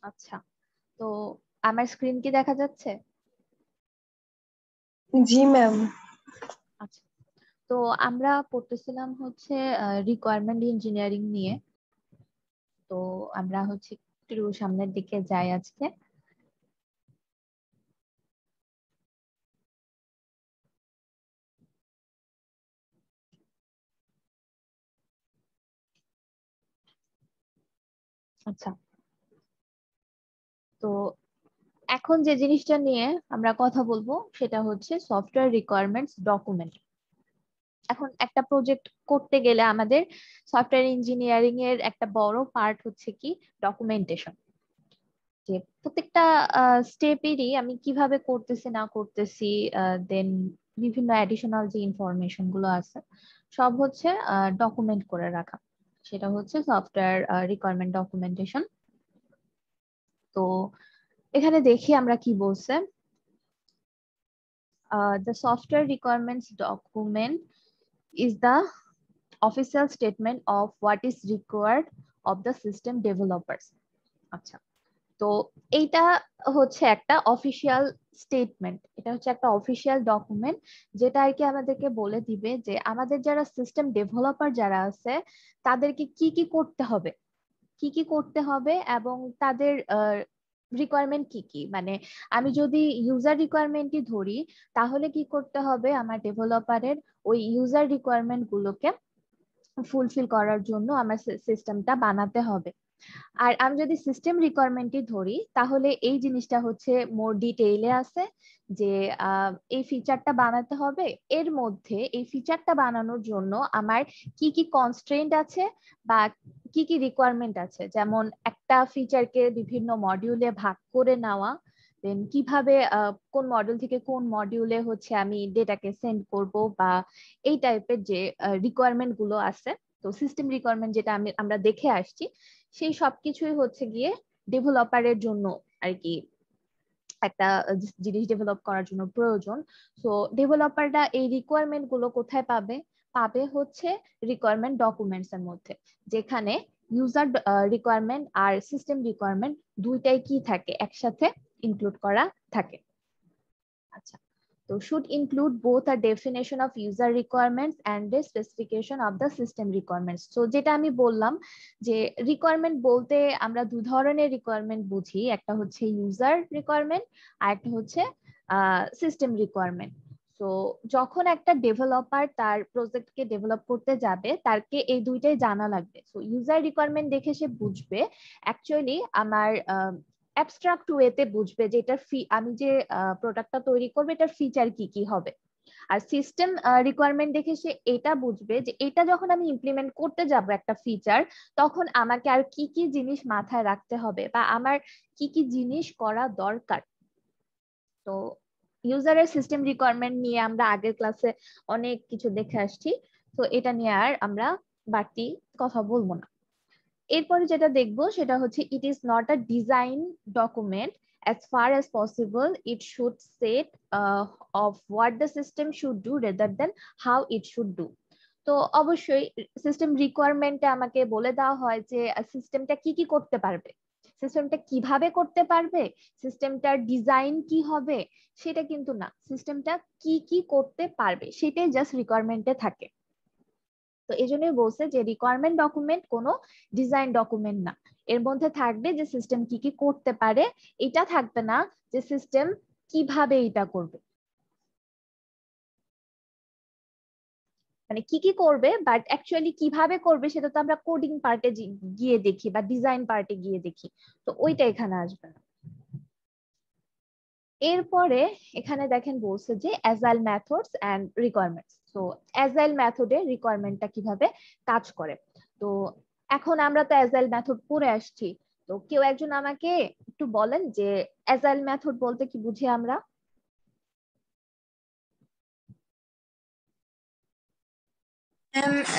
আচ্ছা, তো আমার স্ক্রিন কি দেখা যাচ্ছে? জি ম্যাম। আচ্ছা, তো আমরা পড়তেছিলাম হচ্ছে রিকোয়ারমেন্ট ইঞ্জিনিয়ারিং নিয়ে। তো আমরা হচ্ছে একটু সামনের দিকে যাই আজকে। আচ্ছা, তো এখন যে জিনিসটা নিয়ে আমরা কথা বলবো সেটা হচ্ছে সফটওয়্যার রিকোয়ারমেন্টস ডকুমেন্ট। এখন একটা প্রজেক্ট করতে গেলে আমাদের সফটওয়্যার ইঞ্জিনিয়ারিং এর একটা বড় পার্ট হচ্ছে কি ডকুমেন্টেশন। যে প্রত্যেকটা স্টেপেরই আমি কিভাবে করতেছি না করতেছি, দেন বিভিন্ন অ্যাডিশনাল যে ইনফরমেশন গুলো আছে সব হচ্ছে ডকুমেন্ট করে রাখা, সেটা হচ্ছে সফটওয়্যার রিকোয়ারমেন্ট ডকুমেন্টেশন। তো এখানে দেখি আমরা কি বলছে। The software requirements document is the official statement of what is required of the system developers. আচ্ছা, তো এইটা হচ্ছে একটা অফিসিয়াল স্টেটমেন্ট, এটা হচ্ছে একটা অফিসিয়াল ডকুমেন্ট যেটা আর কি আমাদেরকে বলে দিবে যে আমাদের যারা সিস্টেম ডেভেলপার যারা আছে তাদেরকে কি কি করতে হবে, কি কি করতে হবে এবং তাদের রিকোয়ারমেন্ট কি কি। মানে আমি যদি ইউজার রিকোয়ারমেন্টই ধরি তাহলে কি করতে হবে, আমার ডেভেলপারের ওই ইউজার রিকোয়ারমেন্ট গুলোকে ফুলফিল করার জন্য আমার সিস্টেমটা বানাতে হবে। আর আমি যদি সিস্টেম রিকোয়ারমেন্টই ধরি তাহলে এই জিনিসটা হচ্ছে মোর ডিটেইলে আছে যে এই ফিচারটা বানাতে হবে, এর মধ্যে এই ফিচারটা বানানোর জন্য আমার কি কি কনস্ট্রেন্ট আছে বা কি কি রিকোয়ারমেন্ট আছে, যেমন একটা ফিচারকে বিভিন্ন মডিউলে ভাগ করে নেওয়া, দেন কিভাবে কোন মডিউল থেকে কোন মডিউলে হচ্ছে আমি ডেটাকে সেন্ড করব, বা এই টাইপের যে রিকোয়ারমেন্ট গুলো আছে। তো সিস্টেম রিকোয়ারমেন্ট যেটা আমরা দেখে আসছি সেই সবকিছুই হচ্ছে গিয়ে ডেভেলপারের জন্য আর কি একটা জিনিস ডেভেলপ করার জন্য প্রয়োজন। সো ডেভেলপাররা এই রিকোয়ারমেন্ট গুলো কোথায় পাবে, পাবে হচ্ছে রিকোয়ারমেন্ট ডকুমেন্টস এর মধ্যে, যেখানে ইউজার রিকোয়ারমেন্ট আর সিস্টেম রিকোয়ারমেন্ট দুইটাই কি থাকে, একসাথে ইনক্লুড করা থাকে। আচ্ছা, তো should include both a definition of user requirements and the specification of the system requirements. তো যেটা আমি বললাম যে রিকোয়ারমেন্ট বলতে আমরা দু ধরনের রিকোয়ারমেন্ট বুঝি, একটা হচ্ছে ইউজার রিকোয়ারমেন্ট আর একটা হচ্ছে সিস্টেম রিকোয়ারমেন্ট। তো যখন একটা ডেভেলপার তার প্রজেক্টকে ডেভেলপ করতে যাবে তাকে এই দুইটাই জানা লাগবে। তো ইউজার রিকোয়ারমেন্ট দেখে সে বুঝবে অ্যাকচুয়ালি আমার অ্যাবস্ট্রাক্ট ওয়েতে বুঝবে যে এটার আমি যে প্রোডাক্টটা তৈরি করবে এটার ফিচার কি কি হবে। আর সিস্টেম রিকোয়ারমেন্ট দেখে সে এটা বুঝবে যে এটা যখন আমি ইমপ্লিমেন্ট করতে যাব একটা ফিচার, তখন আমাকে আর কি কি জিনিস মাথায় রাখতে হবে বা আমার কি কি জিনিস করা দরকার। তো ইউজারের সিস্টেম রিকোয়ারমেন্ট নিয়ে আমরা আগের ক্লাসে অনেক কিছু দেখে আসছি, তো এটা নিয়ে আর আমরা বাড়তি কথা বলবো না। এরপরে যেটা দেখবো সেটা হচ্ছে it is not a design document, as far as possible it should set of what the system should do rather than how it should do. তো অবশ্যই সিস্টেম রিকোয়ারমেন্টে আমাকে বলে দেওয়া হয় যে সিস্টেমটা কি কি করতে পারবে, সিস্টেমটা কিভাবে করতে পারবে, সিস্টেমটার ডিজাইন কি হবে, সেটা কিন্তু না, সিস্টেমটা কি কি করতে পারবে সেটাই জাস্ট রিকোয়ারমেন্টে থাকে। তো এই জন্যই বলছে যে রিকোয়ারমেন্ট ডকুমেন্ট কোনো ডিজাইন ডকুমেন্ট না, এর মধ্যে থাকবে যে সিস্টেম কি কি করতে পারে, এটা থাকবে না যে সিস্টেম কিভাবে এটা করবে। মানে কি কি করবে বাট অ্যাকচুয়ালি কিভাবে করবে সেটা তো আমরা কোডিং পার্টে গিয়ে দেখি বা ডিজাইন পার্টে গিয়ে দেখি, তো ওইটা এখানে আসবে না। এরপরে এখানে দেখেন বলছে যে অ্যাজাইল মেথডস এন্ড রিকোয়ারমেন্টস। তো অ্যাজাইল মেথডে রিকোয়ারমেন্টটা কিভাবে কাজ করে। তো এখন আমরা তো অ্যাজাইল মেথড পড়ে আসছি, তো কেউ একজন আমাকে একটু বলেন যে অ্যাজাইল মেথড বলতে কি বুঝি আমরা।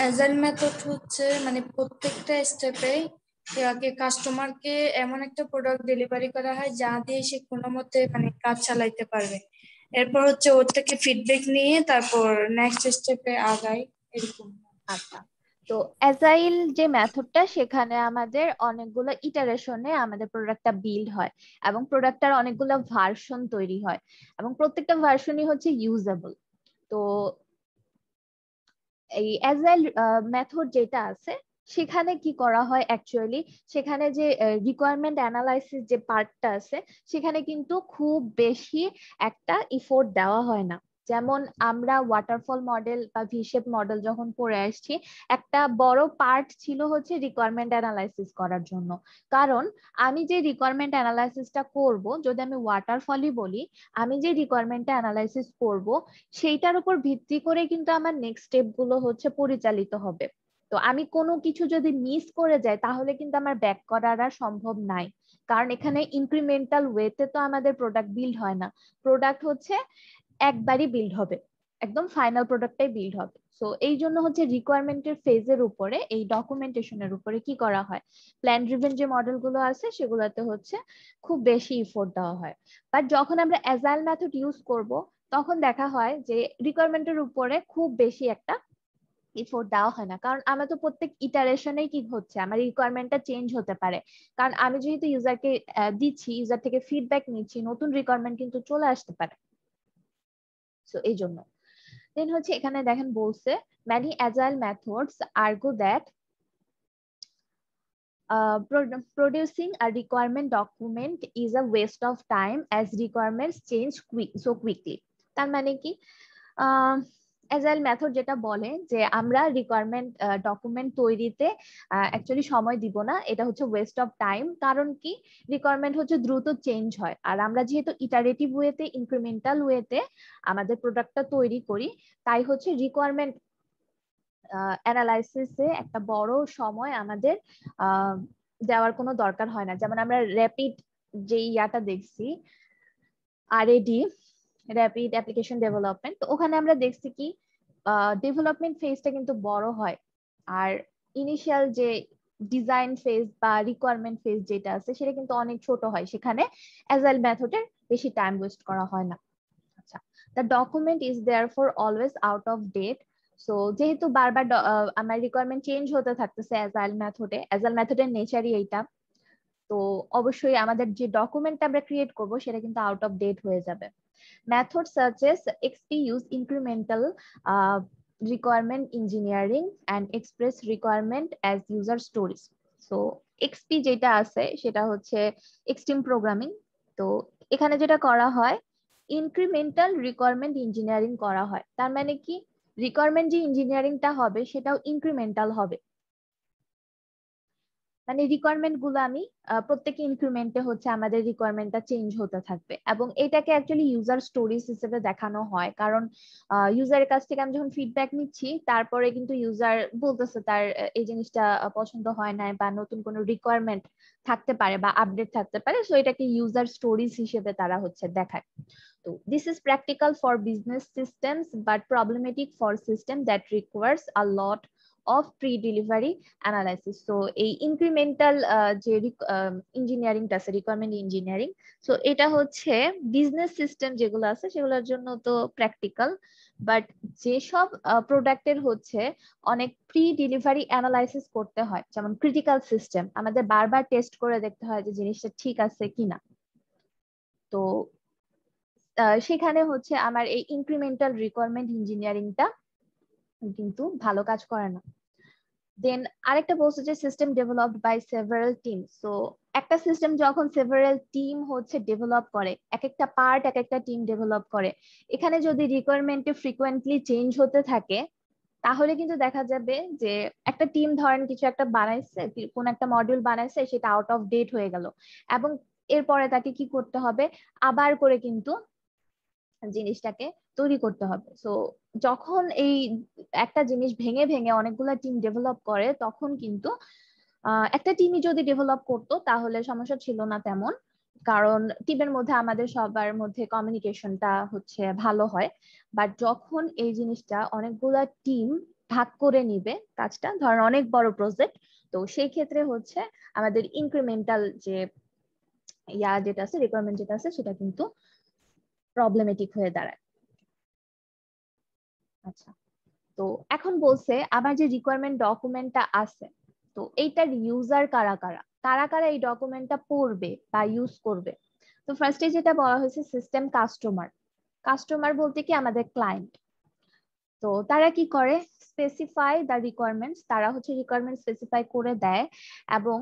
অ্যাজাইল মেথড হচ্ছে মানে প্রত্যেকটা স্টেপে আগে কাস্টমারকে এমন একটা প্রোডাক্ট ডেলিভারি করা হয় যা দিয়ে সে কোনো মতে মানে কাজ চালাইতে পারবে। এরপর হচ্ছে ওর থেকে ফিডব্যাক নিয়ে তারপর নেক্সট স্টেপে আগায় এরকম। আচ্ছা, তো অ্যাজাইল যে মেথডটা, সেখানে আমাদের অনেকগুলো ইটারেশনে আমাদের প্রোডাক্টটা বিল্ড হয় এবং প্রোডাক্টটার অনেকগুলো ভার্সন তৈরি হয় এবং প্রত্যেকটা ভার্সনই হচ্ছে ইউজেবল। তো এই অ্যাজাইল মেথড যেটা আছে সেখানে কি করা হয় অ্যাকচুয়ালি, সেখানে যে রিকোয়ারমেন্ট অ্যানালাইসিস যে পার্টটা আছে সেখানে কিন্তু খুব বেশি একটা ইফোর্ট দেওয়া হয় না। যেমন আমরা ওয়াটারফল মডেল বা ভি-শেপ মডেল যখন পড়ে আসছি, একটা বড় পার্ট ছিল হচ্ছে রিকোয়ারমেন্ট অ্যানালাইসিস করার জন্য। কারণ আমি যে রিকোয়ারমেন্ট অ্যানালাইসিসটা করব, যদি আমি ওয়াটারফলই বলি, আমি যে রিকোয়ারমেন্টটা অ্যানালাইসিস করব সেইটার উপর ভিত্তি করে কিন্তু আমার নেক্সট স্টেপ গুলো হচ্ছে পরিচালিত হবে। তো আমি কোনো কিছু যদি মিস করে যাই তাহলে কিন্তু আমার ব্যাক করার আর সম্ভব নাই, কারণ এখানে ইনক্রিমেন্টাল ওয়েতে তো আমাদের প্রোডাক্ট বিল্ড হয় না। প্রোডাক্ট হচ্ছে একবারই বিল্ড হবে, একদম ফাইনাল প্রোডাক্টটাই বিল্ড হবে। সো এই জন্য হচ্ছে রিকোয়ারমেন্টের ফেজের উপরে, এই ডকুমেন্টেশনের উপরে কি করা হয়, প্ল্যান ড্রিভেন যে মডেলগুলো আছে সেগুলোতে হচ্ছে খুব বেশি ইফোর্ট দেওয়া হয়। বাট যখন আমরা অ্যাজাইল মেথড ইউজ করব তখন দেখা হয় যে রিকোয়ারমেন্টের উপরে খুব বেশি একটা ইফোর্ট দেওয়া হয় না, কারণ আমরা তো প্রত্যেক ইটারেশনেই কি হচ্ছে আমার রিকোয়ারমেন্টটা চেঞ্জ হতে পারে। কারণ আমি যেহেতু ইউজারকে দিচ্ছি, ইউজার থেকে ফিডব্যাক নিচ্ছি, নতুন রিকোয়ারমেন্ট কিন্তু চলে আসতে পারে। সো এই জন্য দেন হচ্ছে এখানে দেখেন বলছে many agile methods argue that producing a requirement document is a waste of time as requirements change so quickly। তার মানে কি, অ্যাজাইল মেথড যেটা বলে যে আমরা রিকোয়ারমেন্ট ডকুমেন্ট তৈরিতে অ্যাকচুয়ালি সময় দিব না, এটা হচ্ছে ওয়েস্ট অফ টাইম। কারণ কি, রিকোয়ারমেন্ট হচ্ছে দ্রুত চেঞ্জ হয়, আর আমরা যেহেতু ইটারেটিভ ওয়েতে, ইনক্রিমেন্টাল ওয়েতে আমাদের প্রোডাক্টটা তৈরি করি, তাই হচ্ছে রিকোয়ারমেন্ট অ্যানালাইসিসে একটা বড় সময় আমাদের দেওয়ার কোনো দরকার হয় না। যেমন আমরা র্যাপিড যে ইয়াটা দেখছি, আরএডি, র্যাপিড অ্যাপ্লিকেশন ডেভেলপমেন্ট, তো ওখানে আমরা দেখছি কি ডেভেলপমেন্ট ফেজটা কিন্তু বড় হয়, আর ইনিশিয়াল যে ডিজাইন ফেজ বা রিকোয়ারমেন্ট ফেজ যেটা আছে সেটা কিন্তু অনেক ছোট হয়। সেখানে অ্যাজাইল মেথডের বেশি টাইম ওয়েস্ট করা হয় না। আচ্ছা, the document is therefore always out of date. So যেহেতু বারবার আমার রিকোয়ারমেন্ট চেঞ্জ হতে থাকতেছে অ্যাজাইল মেথডের নেচারই এইটা, তো অবশ্যই আমাদের যে ডকুমেন্ট আমরা ক্রিয়েট করব সেটা কিন্তু আউট অফ ডেট হয়ে যাবে। Methods such as XP use incremental requirement engineering and express requirement as user stories. So XP যেটা আছে সেটা হচ্ছে এক্সট্রিম প্রোগ্রামিং। তো এখানে যেটা করা হয়, ইনক্রিমেন্টাল রিকোয়ারমেন্ট ইঞ্জিনিয়ারিং করা হয়। তার মানে কি, রিকোয়ারমেন্ট যে ইঞ্জিনিয়ারিংটা হবে সেটাও ইনক্রিমেন্টাল হবে। মানে রিকোয়ারমেন্ট গুলো আমি প্রত্যেক ইনক্রিমেন্টে হচ্ছে আমাদের রিকোয়ারমেন্টটা চেঞ্জ হতে থাকবে, এবং এটাকে অ্যাকচুয়ালি ইউজার স্টোরিজ হিসেবে দেখানো হয়। কারণ ইউজারের কাছ থেকে আমি যখন ফিডব্যাক নিচ্ছি, তারপরে কিন্তু ইউজার বলতেছে তার এই জিনিসটা পছন্দ হয় না, বা নতুন কোনো রিকোয়ারমেন্ট থাকতে পারে বা আপডেট থাকতে পারে, সো এটাকে ইউজার স্টোরিজ হিসেবে তারা হচ্ছে দেখায়। তো this is practical for business systems but problematic for system that requires a lot of pre delivery analysis. তো এই ইনক্রিমেন্টাল যে ইঞ্জিনিয়ারিংটা আছে, রিকোয়ারমেন্ট ইঞ্জিনিয়ারিং, সো এটা হচ্ছে বিজনেস সিস্টেম যেগুলো আছে সেগুলোর জন্য তো প্র্যাকটিক্যাল, বাট যেসব প্রোডাক্টের হচ্ছে অনেক প্রি ডেলিভারি অ্যানালাইসিস করতে হয়, যেমন ক্রিটিক্যাল সিস্টেম, আমাদের বারবার টেস্ট করে দেখতে হয় যে জিনিসটা ঠিক আছে কিনা, তো সেখানে হচ্ছে আমার এই ইনক্রিমেন্টাল রিকোয়ারমেন্ট ইঞ্জিনিয়ারিংটা কিন্তু ভালো কাজ করে না। দেন আরেকটা বলছে যে system developed by several team. So একটা সিস্টেম যখন সেভারাল টিম হচ্ছে ডেভেলপ করে, এক একটা পার্ট এক একটা টিম ডেভেলপ করে, এখানে যদি রিকোয়ারমেন্টে ফ্রিকোয়েন্টলি চেঞ্জ হতে থাকে তাহলে কিন্তু দেখা যাবে যে একটা টিম ধরেন কিছু একটা বানাইছে, কোন একটা মডিউল বানাইছে, সেটা আউট অফ ডেট হয়ে গেল, এবং এরপরে তাকে কি করতে হবে, আবার করে কিন্তু জিনিসটাকে তৈরি করতে হবে। সো যখন এই একটা জিনিস ভেঙে ভেঙে অনেকগুলা টিম ডেভেলপ করে, তখন কিন্তু একটা টিমই যদি ডেভেলপ করতো তাহলে সমস্যা ছিল না তেমন, কারণ টিমের মধ্যে আমাদের সবার মধ্যে কমিউনিকেশনটা হচ্ছে ভালো হয়। বাট যখন এই জিনিসটা অনেকগুলা টিম ভাগ করে নিবে কাজটা, ধরেন অনেক বড় প্রজেক্ট, তো সেই ক্ষেত্রে হচ্ছে আমাদের ইনক্রিমেন্টাল যে যেটা আছে, রিকোয়ারমেন্ট যেটা আছে, সেটা কিন্তু প্রবলেমেটিক হয়ে দাঁড়ায়। আচ্ছা, তো তো এখন বলছে আমার যে রিকোয়ারমেন্ট ডকুমেন্টটা আছে, তো এইটার ইউজার কারা কারা, কারা কারা এই ডকুমেন্টটা পড়বে বা ইউজ করবে। তো ফার্স্টে যেটা বলা হয়েছে সিস্টেম কাস্টমার। কাস্টমার বলতে কি আমাদের ক্লায়েন্ট। তো তারা কি করে, স্পেসিফাই দ্য রিকোয়ারমেন্টস, তারা হচ্ছে রিকোয়ারমেন্ট স্পেসিফাই করে দেয় এবং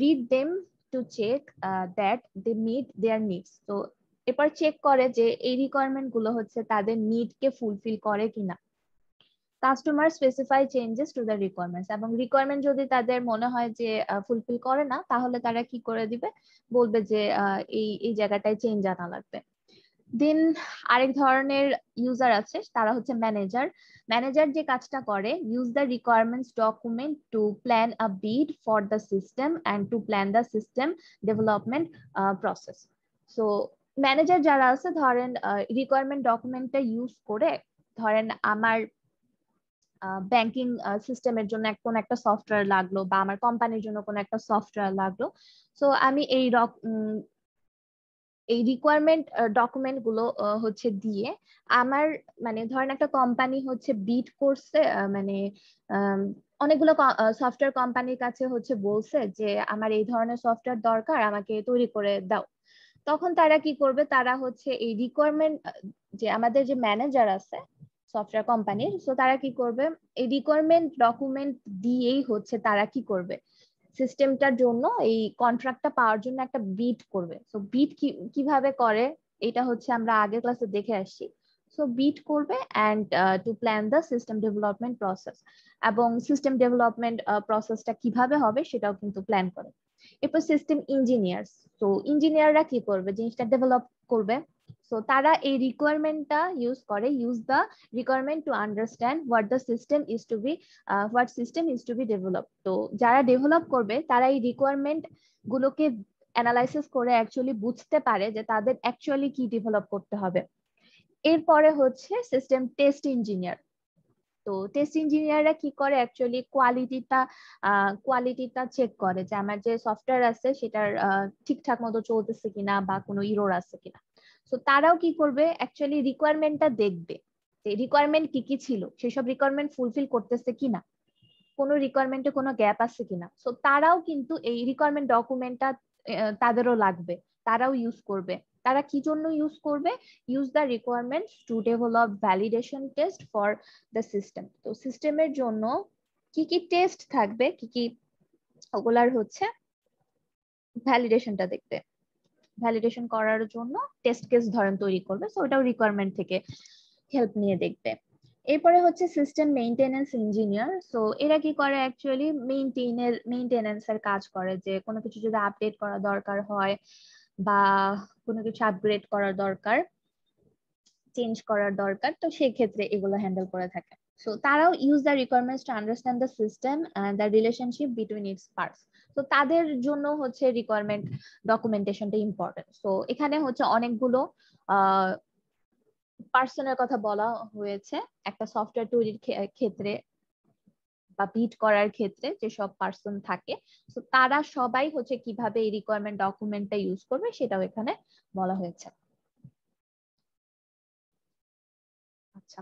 read them to check that they meet their needs. তো এরপর চেক করে যে এই রিকোয়ারমেন্ট গুলো হচ্ছে তাদের নিডকে ফুলফিল করে কিনা। Customer specify changes to the requirements, এবং রিকোয়ারমেন্ট যদি তাদের মনে হয় যে ফুলফিল করে না, তাহলে তারা কি করে দিবে, বলবে যে এই এই জায়গাটায় চেঞ্জ আনা লাগবে। দেন আরেক ধরনের ইউজার আছে, তারা হচ্ছে ম্যানেজার। ম্যানেজার যে কাজটা করে, use the requirements document to plan a bid for the system and to plan the system development process. So manager যারা আছে, ধরেন রিকোয়ারমেন্ট ডকুমেন্টটা ইউজ করে, ধরেন আমার ব্যাংকিং সিস্টেমের জন্য কোন একটা সফটওয়্যার লাগলো বা আমার কোম্পানির জন্য কোন একটা সফটওয়্যার লাগলো। সো আমি এই রিকোয়ারমেন্ট ডকুমেন্ট গুলো হচ্ছে দিয়ে আমার, মানে ধরেন একটা কোম্পানি হচ্ছে বিড করছে, মানে অনেকগুলো সফটওয়্যার কোম্পানির কাছে হচ্ছে বলছে যে আমার এই ধরনের সফটওয়্যার দরকার, আমাকে তৈরি করে দাও। তখন তারা কি করবে, তারা হচ্ছে এই রিকোয়ারমেন্ট, যে আমাদের যে ম্যানেজার আছে সফটওয়্যার কোম্পানির, সো তারা কি করবে, এই রিকোয়ারমেন্ট ডকুমেন্ট দিয়েই হচ্ছে তারা কি করবে, সিস্টেমটার জন্য এই কন্ট্রাক্টটা পাওয়ার জন্য একটা বিড করবে। সো বিড কিভাবে করে, এটা হচ্ছে আমরা আগের ক্লাসে দেখে আসছি। সো বিড করবে and to plan the system development process, এবং সিস্টেম ডেভেলপমেন্ট প্রসেসটা কিভাবে হবে সেটাও কিন্তু প্ল্যান করে। এরপর সিস্টেম ইঞ্জিনিয়ার্স। তো ইঞ্জিনিয়াররা কি করবে, জিনিসটা ডেভেলপ করবে। সো তারা এই রিকোয়ারমেন্টটা ইউজ করে, use the requirement to understand what system is to be develop. তো যারা ডেভেলপ করবে তারা এই রিকোয়ারমেন্ট গুলোকে অ্যানালাইসিস করে অ্যাকচুয়ালি বুঝতে পারে যে তাদের অ্যাকচুয়ালি কি ডেভেলপ করতে হবে। এরপরে হচ্ছে সিস্টেম টেস্ট ইঞ্জিনিয়ার। তো টেস্ট ইঞ্জিনিয়াররা কি করে, অ্যাকচুয়ালি কোয়ালিটিটা চেক করে যে আমার যে সফটওয়্যার আছে সেটার ঠিকঠাক মতো চলতেছে কিনা বা কোনো ইরর আছে কিনা। তো তারাও কি করবে, অ্যাকচুয়ালি রিকোয়ারমেন্টটা দেখবে, রিকোয়ারমেন্ট কি কি ছিল, সেসব রিকোয়ারমেন্ট ফুলফিল করতেছে কিনা, কোনো রিকোয়ারমেন্টে কোনো গ্যাপ আছে কিনা। সো তারাও কিন্তু এই রিকোয়ারমেন্ট ডকুমেন্টটা তাদেরও লাগবে, তারাও ইউজ করবে। তারা কি জন্য ইউজ করবে, use the requirements to develop validation test for the system. তো সিস্টেমের জন্য কি কি টেস্ট থাকবে, কি কি, ওগুলার হচ্ছে ভ্যালিডেশনটা দেখবে, ভ্যালিডেশন করার জন্য টেস্ট কেস ধরেন তৈরি করবে। সো ওটাও রিকোয়ারমেন্ট থেকে হেল্প নিয়ে দেখবে। এরপরে হচ্ছে সিস্টেম মেইনটেনেন্স ইঞ্জিনিয়ার। সো এরা কি করে, অ্যাকচুয়ালি মেইনটেনেন্স এর কাজ করে, যে কোনো কিছু যদি আপডেট করা দরকার হয় বা কোনো কিছু আপগ্রেড করার দরকার, চেঞ্জ করার দরকার, তো সেই ক্ষেত্রে এগুলো হ্যান্ডেল করে থাকে। সো তারাও use the requirements to understand the system and the relationship between its parts. তো তাদের জন্য হচ্ছে রিকোয়ারমেন্ট ডকুমেন্টেশনটা ইম্পর্টেন্ট। সো এখানে হচ্ছে অনেকগুলো পার্সনের কথা বলা হয়েছে একটা সফটওয়্যার তৈরির ক্ষেত্রে বা বিট করার ক্ষেত্রে যেসব পার্সন থাকে, তো তারা সবাই হচ্ছে কিভাবে এই রিকোয়ারমেন্ট ডকুমেন্টটা ইউজ করবে সেটাও এখানে বলা হয়েছে। আচ্ছা,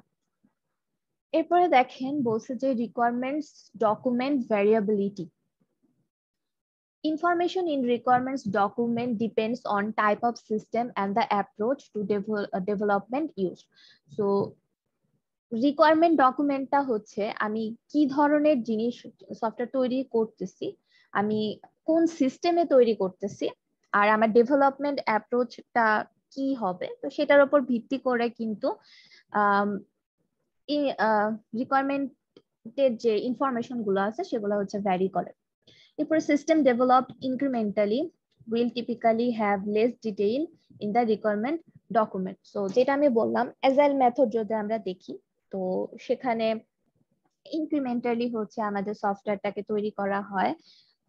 এরপরে দেখেন বলছে যে requirements document variability. Information in requirements document depends on type of system and the approach to development used. So requirement ডকুমেন্টটা হচ্ছে আমি কি ধরনের জিনিস সফটওয়্যার তৈরি করতেছি, আমি কোন সিস্টেমে তৈরি করতেছি, আর আমার ডেভেলপমেন্ট অ্যাপ্রোচটা কি হবে, তো সেটার উপর ভিত্তি করে কিন্তু রিকোয়ারমেন্টের যে ইনফরমেশন গুলো আছে সেগুলো হচ্ছে ভ্যারি করে। এরপর system developed incrementally will typically have less detail in the requirement document. So যেটা আমি বললাম এজাইল মেথড যদি আমরা দেখি, তো সেখানে ইনক্রিমেন্টালি হচ্ছে আমাদের সফটওয়্যারটাকে তৈরি করা হয়।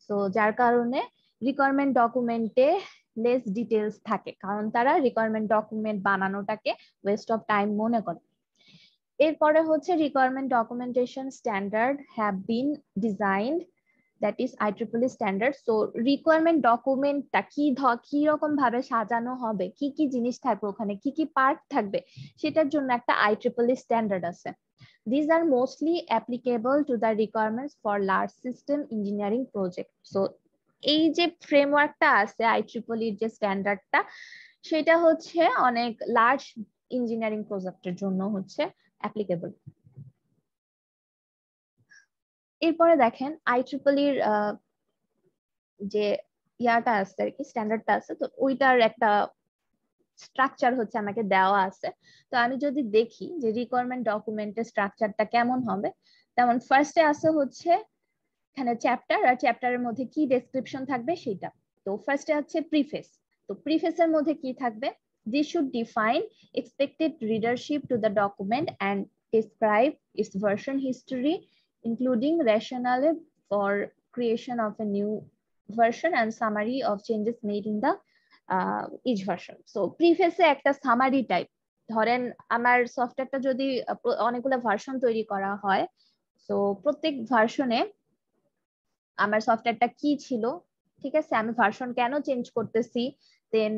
তো যার কারণে রিকোয়ারমেন্ট ডকুমেন্টে লেস ডিটেলস থাকে, কারণ তারা রিকোয়ারমেন্ট ডকুমেন্ট বানানোটাকে ওয়েস্ট অফ টাইম মনে করে। এরপরে হচ্ছে requirement documentation standard have been designed, that is IEEE standard. So requirement ডকুমেন্টটা কি রকম ভাবে সাজানো হবে, কি কি জিনিস থাকবে ওখানে, কি কি পার্ট থাকবে, সেটার জন্য একটা IEEE স্ট্যান্ডার্ড আছে। These are mostly applicable to the requirements for large system engineering project. So এই যে ফ্রেমওয়ার্কটা আছে IEEE যে স্ট্যান্ডার্ডটা, সেটা হচ্ছে অনেক লার্জ ইঞ্জিনিয়ারিং প্রজেক্টের জন্য হচ্ছে অ্যাপ্লিকেবল। এরপরে দেখেন IEEE এর যে ইয়াটা আছে আর কি, স্ট্যান্ডার্ডটা আছে, তো ওইটার একটা স্ট্রাকচার হচ্ছে আমাকে দেওয়া আছে। তো আমি যদি দেখি যে রিকোয়ারমেন্ট ডকুমেন্টের স্ট্রাকচারটা কেমন হবে, তেমন ফার্স্টে আছে হচ্ছে এখানে চ্যাপ্টার, আর চ্যাপ্টারের মধ্যে কি ডেসক্রিপশন থাকবে সেটা। তো ফার্স্টে আছে প্রিফেস। তো প্রিফেসের মধ্যে কি থাকবে, this should define expected readership to the document and describe its version history including rationale for creation of a new version and summary of changes made in the each version. So প্রিফেসে একটা summary type, ধরেন আমার সফটওয়্যারটা যদি অনেকগুলো version তৈরি করা হয়, তো প্রত্যেক ভার্সনে আমার সফটওয়্যারটা কি ছিল, ঠিক আছে, আমি ভার্সন কেন চেঞ্জ করতেছি, দেন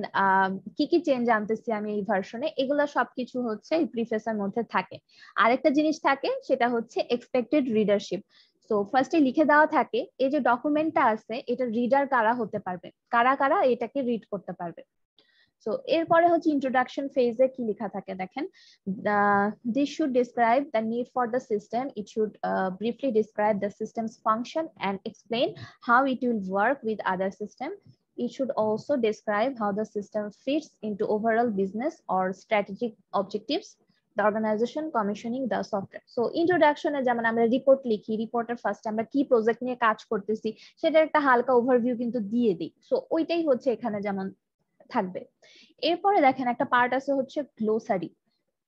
কি কি চেঞ্জ আনতেছি আমি এই ভার্সনে, এগুলো সবকিছু হচ্ছে এই প্রিফেসের মধ্যে থাকে। আরেকটা জিনিস থাকে সেটা হচ্ছে এক্সপেক্টেড রিডারশিপ। তো ফার্স্টে লিখে দেওয়া থাকে এই যে ডকুমেন্টটা আছে এটা রিডার কারা হতে পারবে, কারা কারা এটাকে রিড করতে পারবে। সো এরপরে হচ্ছে ইন্ট্রোডাকশন ফেজে কি লেখা থাকে দেখেন, this should describe the need for the system. It should briefly describe the system's function and explain how it will work with other system. It should also describe how the system fits into overall business or strategic objectives, the organization commissioning the software. So introduction এ যেমন আমরা report লিখি, রিপোর্টের first আমরা কি project নিয়ে কাজ করতেছি সেটার একটা হালকা ওভারভিউ কিন্তু দিয়ে দিই। সো ওইটাই হচ্ছে এখানে যেমন থাকবে। এরপরে দেখেন একটা পার্ট আছে হচ্ছে গ্লোসারি।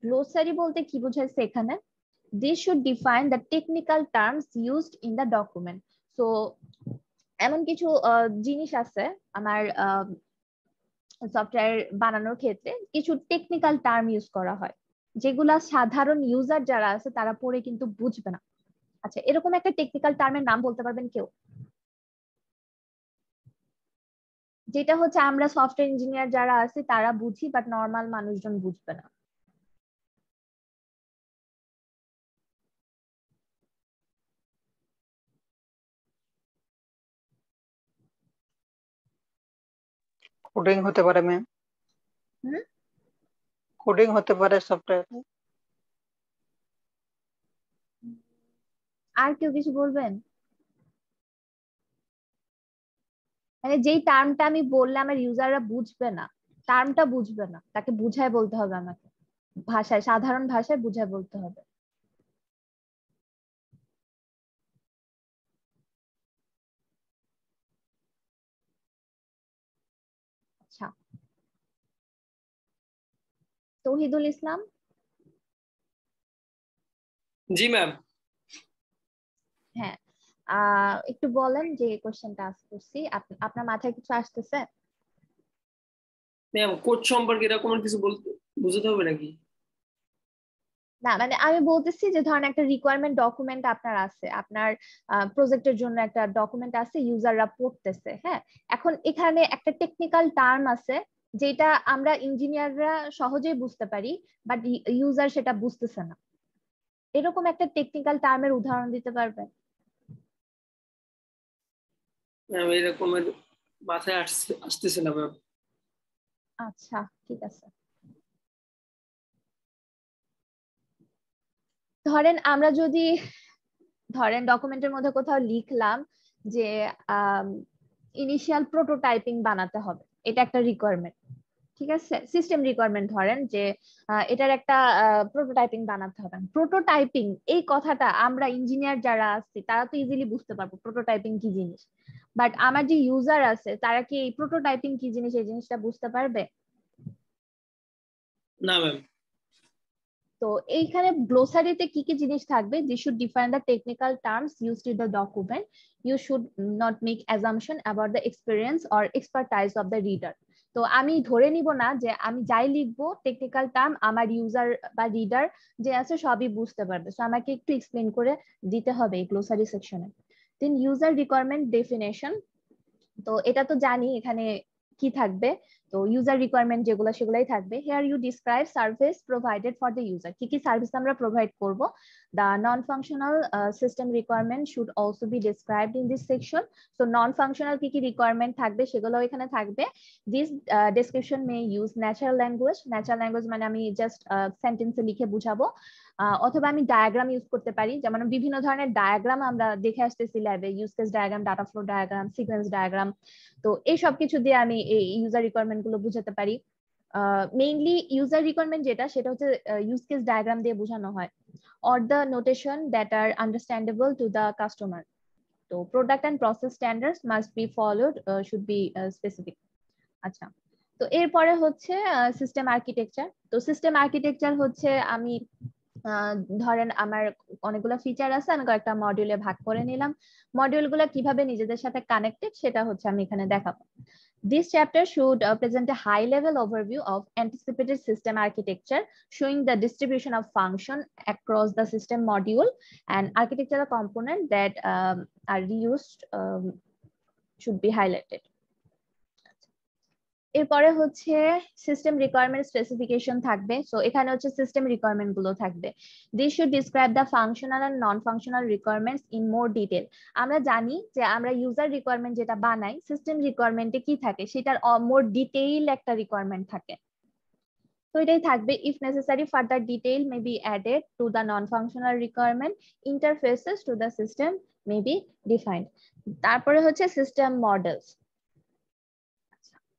গ্লোসারি বলতে কি বোঝাচ্ছে এখানে, this should define the technical terms used in the document. So এমন কিছু জিনিস আছে আমার সফটওয়্যার বানানোর ক্ষেত্রে কিছু টেকনিক্যাল টার্ম ইউজ করা হয় যেগুলা সাধারণ ইউজার যারা আছে তারা পড়ে কিন্তু বুঝবে না। আচ্ছা, এরকম একটা টেকনিক্যাল টার্মের নাম বলতে পারবেন কেউ, যেটা হচ্ছে আমরা সফটওয়্যার ইঞ্জিনিয়ার যারা আছি তারা বুঝি বাট নর্মাল মানুষজন বুঝবে না? কোডিং হতে পারে ম্যাম, কোডিং হতে পারে সফটওয়্যার। আর কেউ কিছু বলবেন? মানে যেই টার্মটা আমি বললে আমার ইউজাররা বুঝবে না, টার্মটা বুঝবে না, তাকে বুঝায় বলতে হবে আমাকে, ভাষায়, সাধারণ ভাষায় বুঝায় বলতে হবে। আচ্ছা, তৌহিদুল ইসলাম। জি ম্যাম। হ্যাঁ, একটু বলেন যে কোশ্চেনটা আস্ক করছি, আপনার মাথায় কিছু আসতেছে? ম্যাম কোড সম্পর্কে এরকম কিছু বুঝতে হবে নাকি? না মানে আমি বলতেছি যে ধরেন একটা রিকোয়ারমেন্ট ডকুমেন্ট আপনার আছে, আপনার প্রজেক্টের জন্য একটা ডকুমেন্ট আছে, ইউজাররা পড়তেছে, হ্যাঁ, এখন এখানে একটা টেকনিক্যাল টার্ম আছে যেটা আমরা ইঞ্জিনিয়াররা সহজেই বুঝতে পারি বাট ইউজার সেটা বুঝতেছে না। এরকম একটা টেকনিক্যাল টার্মের উদাহরণ দিতে পারবেন? ম্যাম এরকমের মাথায় আসতেছে না ম্যাম। আচ্ছা ঠিক আছে, ধরেন আমরা যদি ধরেন ডকুমেন্টের মধ্যে কোথাও লিখলাম যে ইনিশিয়াল প্রোটোটাইপিং বানাতে হবে, এটা একটা রিকোয়ারমেন্ট, ঠিক আছে, সিস্টেম রিকোয়ারমেন্ট, ধরেন যে এটার একটা প্রোটোটাইপিং বানাতে হবে। প্রোটোটাইপিং এই কথাটা আমরা ইঞ্জিনিয়ার যারা আছি তারা তো ইজিলি বুঝতে পারবো প্রোটোটাইপিং কি জিনিস, বাট আমার যে ইউজার আছে তারা কি এই প্রোটোটাইপিং কি জিনিস এই জিনিসটা বুঝতে পারবে? না ম্যাম। তো এইখানে গ্লোসারিতে কি কি জিনিস থাকবে, this should define the technical terms used in the document, you should not make assumption about the experience or expertise of the reader. তো আমি ধরে নিব না যে আমি যাই লিখবো টেকনিক্যাল টার্ম আমার ইউজার বা রিডার যে আছে সবই বুঝতে পারবে, সো আমাকে একটু এক্সপ্লেন করে দিতে হবে এই গ্লোসারি সেকশনে। দেন ইউজার রিকোয়ারমেন্ট ডেফিনেশন, তো এটা তো জানি এখানে কি থাকবে, তো ইউজার রিকোয়ারমেন্ট যেগুলো সেগুলাই থাকবে। Here you describe service provided for the user, কি কি সার্ভিস আমরা প্রোভাইড করব। The non functional system requirement should also be described in this section. So non functional কি কি রিকোয়ারমেন্ট থাকবে সেগুলো এখানে থাকবে। This description may use natural language, natural language মানে আমি জাস্ট সেন্টেন্সে লিখে বুঝাবো, অথবা আমি ডায়াগ্রাম ইউজ করতে পারি, যেমন বিভিন্ন ধরনের ডায়াগ্রাম আমরা দেখে আসতেছি ল্যাবে, use case diagram, data flow diagram, sequence diagram. তো এই সব কিছু দিয়ে আমি এই ইউজার রিকোয়ারমেন্ট গুলো বুঝাতে পারি। মেইনলি ইউজার রিকোয়ারমেন্ট যেটা সেটা হচ্ছে ইউজ কেস ডায়াগ্রাম দিয়ে বোঝানো হয়, or the notation that are understandable to the customer. So product and process standards must be followed, should be specific. আচ্ছা, তো এরপরে হচ্ছে সিস্টেম আর্কিটেকচার। তো সিস্টেম আর্কিটেকচার হচ্ছে আমি ধরেন আমার অনেকগুলো ফিচার আছে, আমি কয়েকটা মডিউলে ভাগ করে নিলাম, মডিউলগুলো কিভাবে নিজেদের সাথে কানেক্টেড সেটা হচ্ছে আমি এখানে দেখাবো। This chapter should present a high-level overview of anticipated system architecture, showing the distribution of function across the system module and architectural components that are reused should be highlighted. এরপরে হচ্ছে সিস্টেম রিকোয়ারমেন্ট স্পেসিফিকেশন থাকবে। So এখানে হচ্ছে system requirement গুলো থাকবে। This should describe the functional and non functional requirements in more detail. আমরা জানি যে আমরা ইউজার রিকোয়ারমেন্ট যেটা বানাই, সিস্টেম রিকোয়ারমেন্টে কি থাকে সেটার মোর ডিটেইল একটা রিকোয়ারমেন্ট থাকে। তো এটাই থাকবে। If necessary further detail may be added to the non functional requirement, interfaces to the system may be defined. তারপরে হচ্ছে সিস্টেম মডেলস।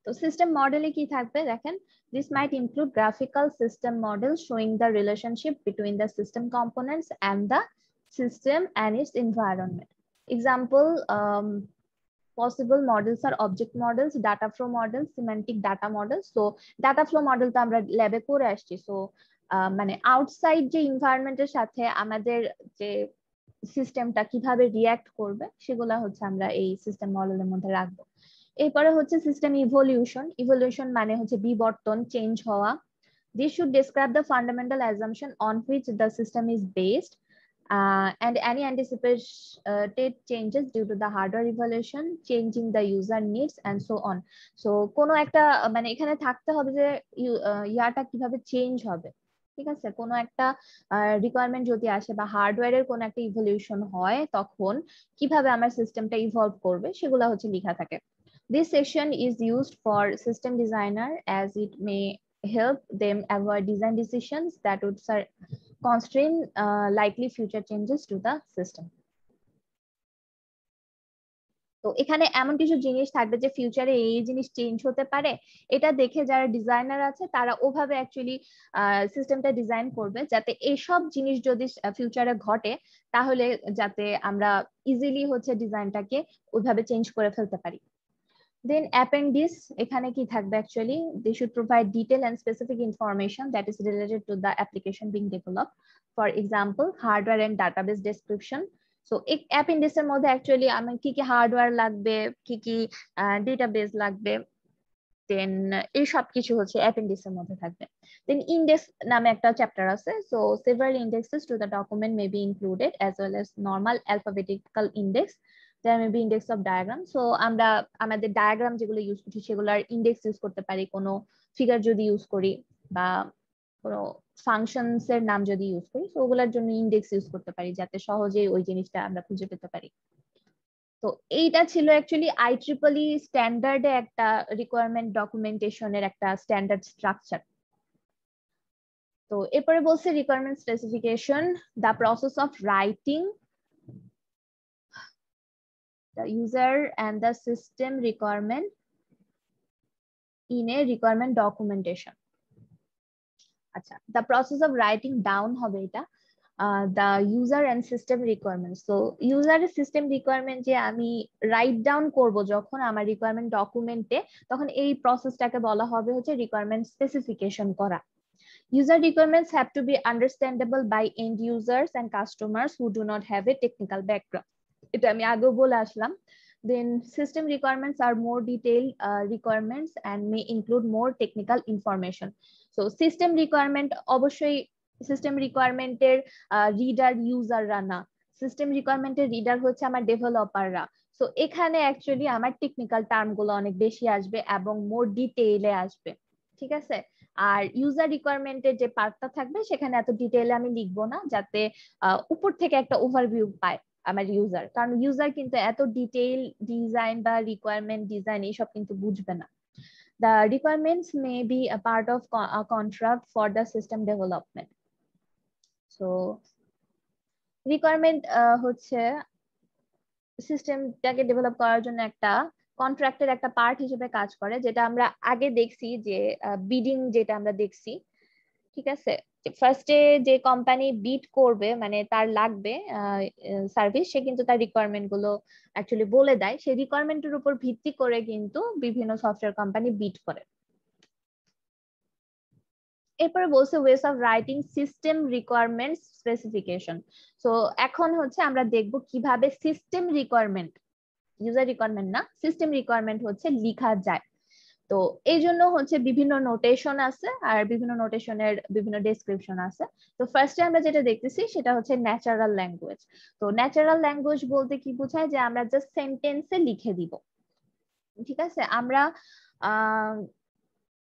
তো সিস্টেম মডেলে কি থাকবে দেখেন, this might include graphical system models showing the relationship between the system components and the system and its environment. Example, possible models are object models, data flow models, semantic data models. So data flow model তো আমরা ল্যাবে করে আসছি। So মানে outside যে এনভায়রনমেন্টের সাথে আমাদের যে সিস্টেমটা কিভাবে রিঅ্যাক্ট করবে সেগুলা হচ্ছে আমরা এই সিস্টেম মডেলের মধ্যে রাখবো। এরপরে হচ্ছে সিস্টেম ইভলিউশন। ইভলিউশন মানে হচ্ছে বিবর্তন, চেঞ্জ হওয়া। This should describe the fundamental assumption on which the system is based and any anticipated changes due to the hardware evolution, changing the user needs and so on. So কোনো একটা মানে এখানে থাকতে হবে যে ইয়াটা কিভাবে চেঞ্জ হবে, ঠিক আছে। কোনো একটা রিকোয়ারমেন্ট যদি আসে বা হার্ডওয়্যারের কোনো একটা ইভলিউশন হয় তখন কিভাবে আমার সিস্টেমটা ইভলভ করবে সেগুলো হচ্ছে লেখা থাকে। This section is used for system designer as it may help them avoid design decisions that would constrain likely future changes to the system. তো এখানে এমন কিছু জিনিস থাকবে যে ফিউচারে এই জিনিস চেঞ্জ হতে পারে, এটা দেখে যারা ডিজাইনার আছে তারা ওভাবে অ্যাকচুয়ালি সিস্টেমটা ডিজাইন করবে যাতে এইসব জিনিস যদি ফিউচারে ঘটে তাহলে যাতে আমরা ইজিলি হচ্ছে ডিজাইনটাকে ওইভাবে চেঞ্জ করে ফেলতে পারি। Then appendix, এখানে কি থাকবে actually, they should provide detailed and specific information that is related to the application being developed. For example, hardware and database description. So appendix এর মধ্যে actually আমার কি কি হার্ডওয়্যার লাগবে, কি কি ডেটাবেস লাগবে, দেন এই সব কিছু হচ্ছে appendix এর মধ্যে থাকবে। Then index নামে একটা চ্যাপ্টার আছে। So several indexes to the document may be included as well as normal alphabetical index. There may be index of diagram. So আমরা আমাদের ডায়াগ্রাম যেগুলো ইউজ করছি সেগুলোর ইন্ডেক্স ইউজ করতে পারি, কোনো ফিগার যদি ইউজ করি বা কোনো ফাংশনস এর নাম যদি ইউজ করি, তো ওগুলোর জন্য ইন্ডেক্স ইউজ করতে পারি যাতে সহজেই ওই জিনিসটা আমরা খুঁজে পেতে পারি। তো এইটা ছিল অ্যাকচুয়ালি IEEE স্ট্যান্ডার্ডে একটা রিকোয়ারমেন্ট ডকুমেন্টেশনের একটা স্ট্যান্ডার্ড স্ট্রাকচার। তো এরপরে বলছে requirement specification, the process of writing the user and the system requirement in a requirement documentation. আচ্ছা, the process of writing down হবে এটা the user and system requirements. So user and system requirement যে আমি write down করব যখন আমার requirement ডকুমেন্টে, তখন এই প্রসেসটাকে বলা হবে হচ্ছে রিকোয়ারমেন্ট স্পেসিফিকেশন করা। User requirements have to be understandable by end users and customers who do not have a technical background. এটা আমি আগেও বলে আসলাম। Then system requirements are more detailed requirements and may include more technical information. So system requirement অবশ্যই system রিকোয়ারমেন্টের reader ইউজাররা না, system রিকোয়ারমেন্টের reader হচ্ছে আমার ডেভেলপাররা। So এখানে actually আমার টেকনিক্যাল টার্ম গুলো অনেক বেশি আসবে এবং মোর ডিটেইলে আসবে, ঠিক আছে। আর ইউজার রিকোয়ারমেন্টের যে পার্টটা থাকবে সেখানে এত ডিটেইলে আমি লিখবো না, যাতে উপর থেকে একটা ওভারভিউ পায় আমার ইউজার, কারণ ইউজার কিন্তু এত ডিটেইল ডিজাইন বা রিকোয়ারমেন্ট ডিজাইন এইসব কিন্তু বুঝবে না। The requirements may be a part of a contract for the system development. So requirement হচ্ছে সিস্টেমটাকে ডেভেলপ করার জন্য একটা কন্ট্রাক্টের একটা পার্ট হিসেবে কাজ করে, যেটা আমরা আগে দেখছি যে বিডিং যেটা আমরা দেখছি, ঠিক আছে। ফার্স্টে যে কোম্পানি বিড করবে মানে তার লাগবে সার্ভিস, সে কিন্তু তার রিকোয়ারমেন্ট গুলো অ্যাকচুয়ালি বলে দেয়, সেই রিকোয়ারমেন্টের উপর ভিত্তি করে কিন্তু বিভিন্ন সফটওয়্যার কোম্পানি বিড করে। এরপরে বলছে ways of writing system requirement specification. So এখন হচ্ছে আমরা দেখব কিভাবে সিস্টেম রিকোয়ারমেন্ট, ইউজার রিকোয়ারমেন্ট না, সিস্টেম রিকোয়ারমেন্ট হচ্ছে লেখা যায়। তো এই জন্য হচ্ছে বিভিন্ন নোটেশন আছে আর বিভিন্ন নোটেশনের বিভিন্ন ডেসক্রিপশন আছে। তো ফার্স্টে আমরা যেটা দেখতেছি সেটা হচ্ছে ন্যাচারাল ল্যাঙ্গুয়েজ। তো ন্যাচারাল ল্যাঙ্গুয়েজ বলতে কি বোঝায়, যে আমরা জাস্ট সেন্টেন্সে লিখে দিব, ঠিক আছে। আমরা